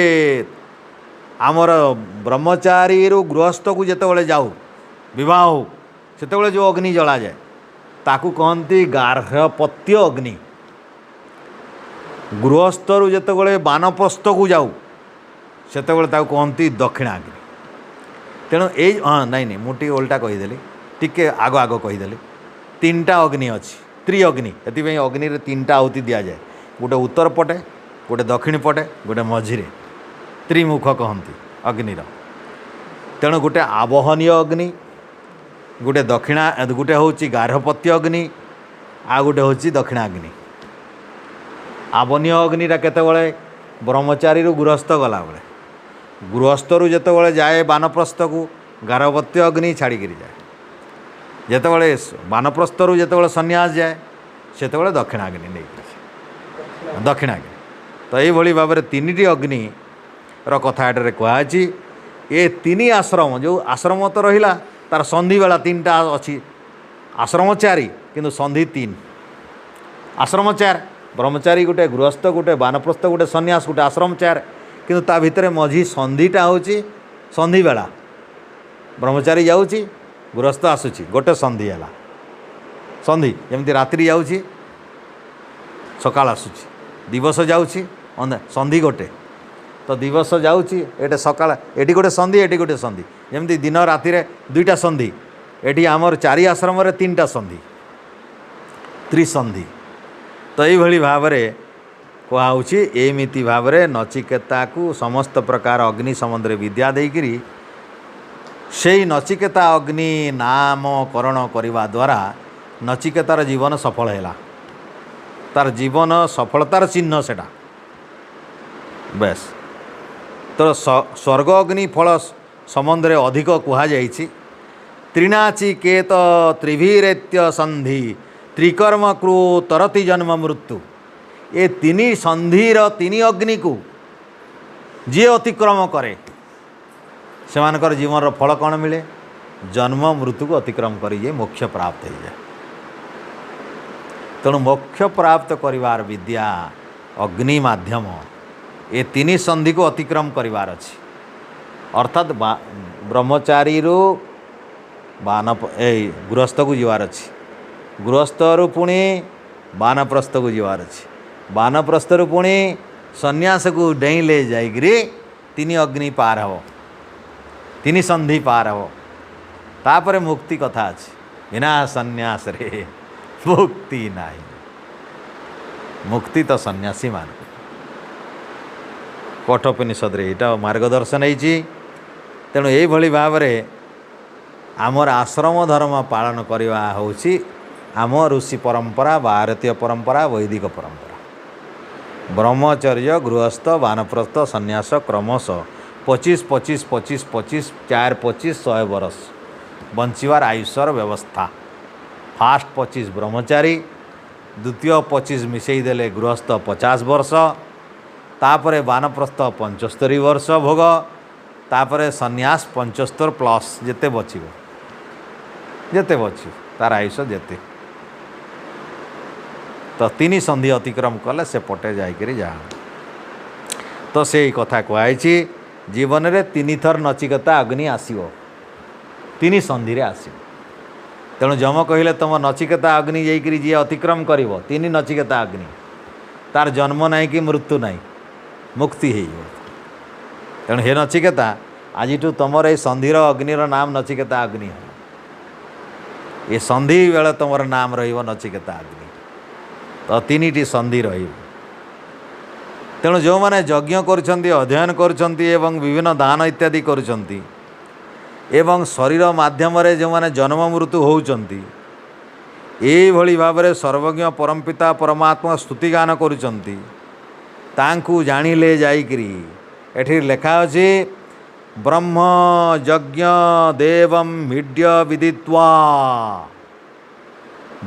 आमर ब्रह्मचारी गृहस्थ को जितेबाला जाऊ विवाह हो से जो अग्नि जला जाए ताकू कहती गार्हपत्य अग्नि गृहस्थरु जितेबाला बानप्रस्थ को जाऊ से कहती दक्षिणाग्नि तेणु ये हाँ नहीं मुझे ओल्टा कहीदेली टिके आग आग कहीदेली तीन टा अग्नि अच्छी त्रिअग्नि ये अग्नि तीन टा आहुति दि जाए गोटे उत्तर पटे गोटे दक्षिण पटे गोटे मझिरे त्रिमुख कहती अग्निर तेणु गोटे आबहनीय अग्नि गोटे दक्षिणा गोटे हूँ गार्हपत्य अग्नि आ गोटे हूँ दक्षिणाग्नि आबहनीय अग्निटा केतेबेले ब्रह्मचारी गृहस्थ गला बेले गृहस्थरु जितेबाला जाए बानप्रस्थ को गार्हपत्य अग्नि छाड़िक जाए जितेबाला बानप्रस्थरु जितेबाला सन्यास जाए से दक्षिणाग्नि नहीं दक्षिणाग्नि तो ये भाव में तीन अग्नि कथा एटे कहुच्छी ये तीन आश्रम जो आश्रम तो रहा तार संधि बेला तीन टा अच्छी आश्रम चारि किंतु संधि तीन आश्रम चार ब्रह्मचारी गोटे गृहस्थ गोटे बानप्रस्थ गोटे सन्यास गोटे आश्रम चार किंतु ता भितर मझी संधिटा हूँ संधि बेला ब्रह्मचारी जाऊँगी गृहस्थ आसूची गोटे संधि है संधि जमी रात्रि जाऊँगी सकाल आसूची दिवस जाऊँगी संधि गोटे तो दिवस जाऊँगी एटे सकाल एटी गोटे संधि एटी गोटे संधि जमी दिन राति दुईटा संधि एटी आमर चारि आश्रम तीन टा संधि त्रिसंधि तो ये भाव में कहुच्छी एमिति भाव में नचिकेता को समस्त प्रकार अग्नि संबंध विद्या देकरी से नचिकेता अग्नि नामकरण करने द्वारा नचिकेतार जीवन सफल है तार जीवन सफलतार चिन्ह सेटा बेस तो स्वर्ग अग्नि फल संबंध में अधिक कहुई त्रिनाचिकेत त्रिभिरेत्य संधि त्रिकर्म क्रू तरति जन्म मृत्यु ये तीन संधिर तीन अग्नि को जी अतिक्रम करे से मानकर जीवन फल कौन मिले जन्म मृत्यु को अतिक्रम करिए मोक्ष प्राप्त हो जाए तेणु मोक्ष प्राप्त करिवार विद्या अग्नि माध्यम ये तीन संधि को अतिक्रम करिवार अछि अर्थात ब्रह्मचारी बान गृहस्थ को जीवार अछि गृहस्थरु पुणी बानप्रस्थ को जीवार अछि बानप्रस्थरु पुणी सन्यास को डेले जाइकरी तीन अग्नि पार हो तीन संधि पार हो तापर मुक्ति कथा अछि बिना सन्यास रे मुक्ति नहीं मुक्ति तो सन्यासी मान कठोपनिषद रे एटा मार्गदर्शन होती तेणु ये भाव में आमर आश्रम धर्म पालन करवा होछि आम ऋषि परंपरा भारतीय परंपरा वैदिक परंपरा ब्रह्मचर्य गृहस्थ वानप्रस्थ सन्यास क्रमश 25 25 25 25 4 25 100 वर्ष बंचवार आयुषर व्यवस्था फास्ट 25 ब्रह्मचारी द्वितीय 25 मिसईदेले गृहस्थ 50 वर्ष तापरे वानप्रस्थ 75 वर्ष भोग तापरे सन्यास 75 प्लस जेते बचिबो जेते बची तार आयुष जेते तो तीन संधि अतिक्रम कले से पटे जाकर जा तो से कथा कहुई जीवन में तीन थर नचिकेता अग्नि आसो तीन संधि रे आसो तेणु जम कहले तुम नचिकेता अग्नि जाइकरी जी अतिक्रम कर तीन नचिकेता अग्नि तार जन्म ना कि मृत्यु ना मुक्ति हो। तेणु हे नचिकेता आज तुमर ये संधिर अग्निर नाम नचिकेता अग्नि ये संधि बेले तुम नाम रचिकेता अग्नि तो तीन संधि तेणु जो मैंने यज्ञ अध्ययन कर विभिन्न दान इत्यादि कर शरीर माध्यम जो मैंने जन्म मृत्यु होती ये भाव में सर्वज्ञ परमपिता परमात्मा स्तुतिगान करूँ जानिले जाइकरी एठी लेखा अच्छी ब्रह्म यज्ञ देवम मीड्य विदित्वा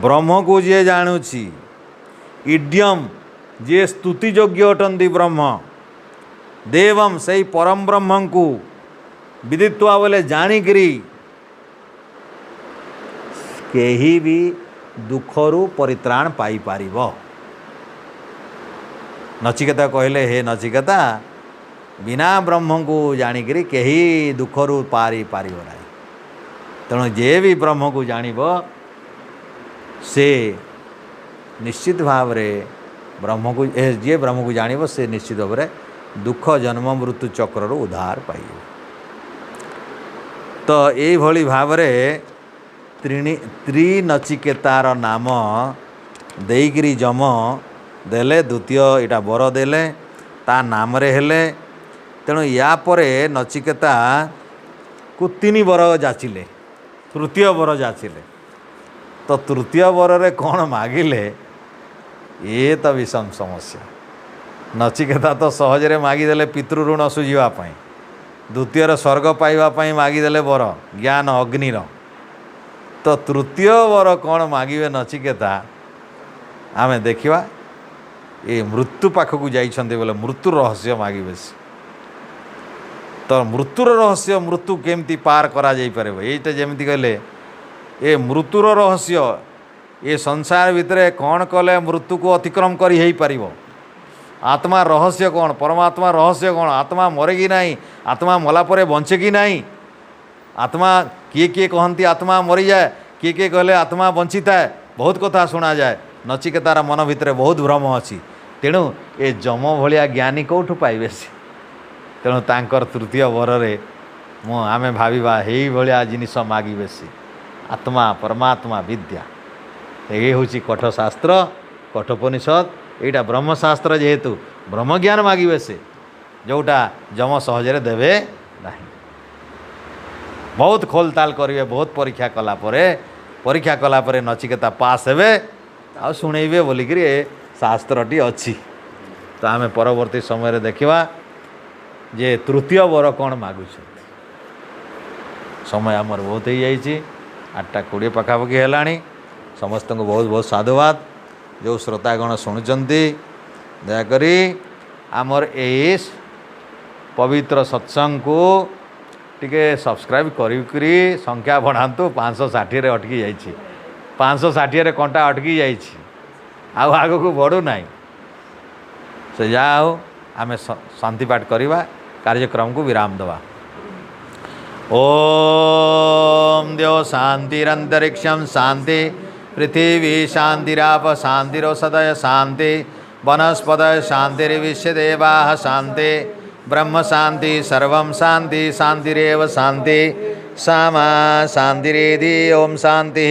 ब्रह्म को जी जानुची इड्यम जे स्तुति योग्य अटंती ब्रह्म देवम से परम ब्रह्म को विदित्वा बोले जानिकरी केही भी दुखरु परित्राण पाई पारिबो। नचिकेता कहले हे नचिकेता बिना ब्रह्म को जानिकरी केही दुखरु पारी पारिबो नाही। तेणु जे भी ब्रह्म को जानिबो से निश्चित भाव रे ब्रह्म को जे ब्रह्म को जानिबो से निश्चित भाव रे दुख जन्म मृत्यु चक्रर उद्धार पाइबो। तो ये भली भाव रे त्रिनचिकेतार नाम देइकरी जम देले द्वितीय इटा बर देले ता नाम रे हेले। तेणु या परे नचिकेता को तीन बर जाचिले तृतीय बर जाचिले तो तृतीय बर रे कौन मागिले ये तो विषम समस्या। नचिकेता तो सहजरे मागिदेले पितृऋण सुझापी द्वितीय स्वर्ग पाइबापी मागिदेले बर ज्ञान अग्निर तो तृतीय वर कौन मागिबे नचिकेता आमे देखिवा ये मृत्यु पाखक जाइछन्ते बोले मृत्यु रहस्य मागिबे तो मृत्युर रहस्य मृत्यु केमती पार करा जाई पारे ये जेमती कहले ये मृत्युर रहस्य ये संसार भितर कौन कले मृत्यु को अतिक्रम करी हेई पारिबो। आत्मा रहस्य कौन परमात्मा रहस्य कौन आत्मा मरे कि नहीं आत्मा मला परे बंचे कि नहीं आत्मा किए किए कहती आत्मा मरी जाए किए किए कहले आत्मा बंची थाए बहुत कथा शुणा जाए। नचिकेतार मन भितर बहुत भ्रम अच्छी तेणु ये जम भलिया ज्ञानी कौठु पाइबे से तेणु तांकर तृतीय वରରେ आमे भाविबा हेई भलिया जिनिस मागिबे से आत्मा परमात्मा विद्या ये हूँ कठशास्त्र कठोपनिषद यहाँ ब्रह्मशास्त्र जेहेतु ब्रह्मज्ञान मागिबे से जोटा जम सहजरे देवे नहीं बहुत खोलताल करेंगे बहुत परीक्षा कलापर नचिकेता पास हेबे आ शुणेबे बोलिकी शास्त्रटी अच्छी। तो आम परवर्ती समय देखा जे तृतीय वर कौन मागुछ समय आमर बहुत हो जाइए 8:20 पाखापाखि है समस्त को बहुत बहुत साधुवाद जो श्रोतागण शुणुचंती दयाकरी आमर ए पवित्र सत्संग को टिके सब्सक्राइब करी संख्या बढ़ातु 560 अटकी जाइए 560 कंटा अटकी जाइए आग को बढ़ू ना से जाओ आम शांति पाठ करवा कार्यक्रम को विराम दवा। ओम देव शांतिरंतरिक्षम शांति पृथिवी शांतिराप शांतिरोषधय शांति वनस्पतय शांतिर्विश्वदेवा शांति ब्रह्म शांति सर्वं शांति शांतिरेव शांति सामा शांतिरेधि ओम शांति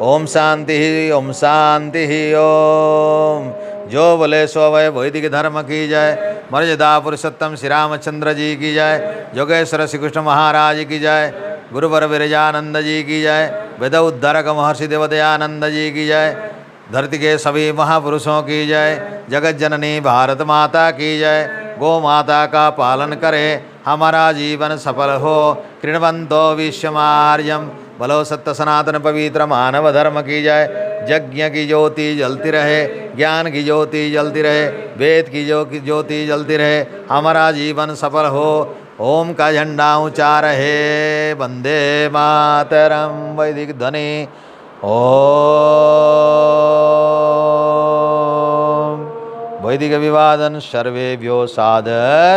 ओम शांति ओम शांति ओम। जो बोले सो वह वैदिक धर्म की जय मर्यादा पुरुषोत्तम श्री रामचंद्र जी की जय योगेश्वर श्री कृष्ण महाराज की जय गुरुवर विरजानंद जी की जय वेद उद्धारक महर्षि देवदयानंद जी की जय धरती के सभी महापुरुषों की जय जगत जननी भारत माता की जय गौ माता का पालन करे हमारा जीवन सफल हो कृण्वन्तो विश्वमार्यम बोलो सत्य सनातन पवित्र मानव धर्म की जय। यज्ञ की ज्योति जलती रहे ज्ञान की ज्योति जलती रहे वेद की ज्योति जलती रहे हमारा जीवन सफल हो। ओम का झंडा ऊंचा रहे वंदे मातरम वैदिक ध्वनि ओम वैदिक विवादन सर्वेभ्यो सादर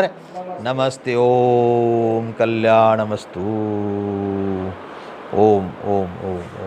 नमस्ते ओम कल्याणमस्तु ओम ओम ओम।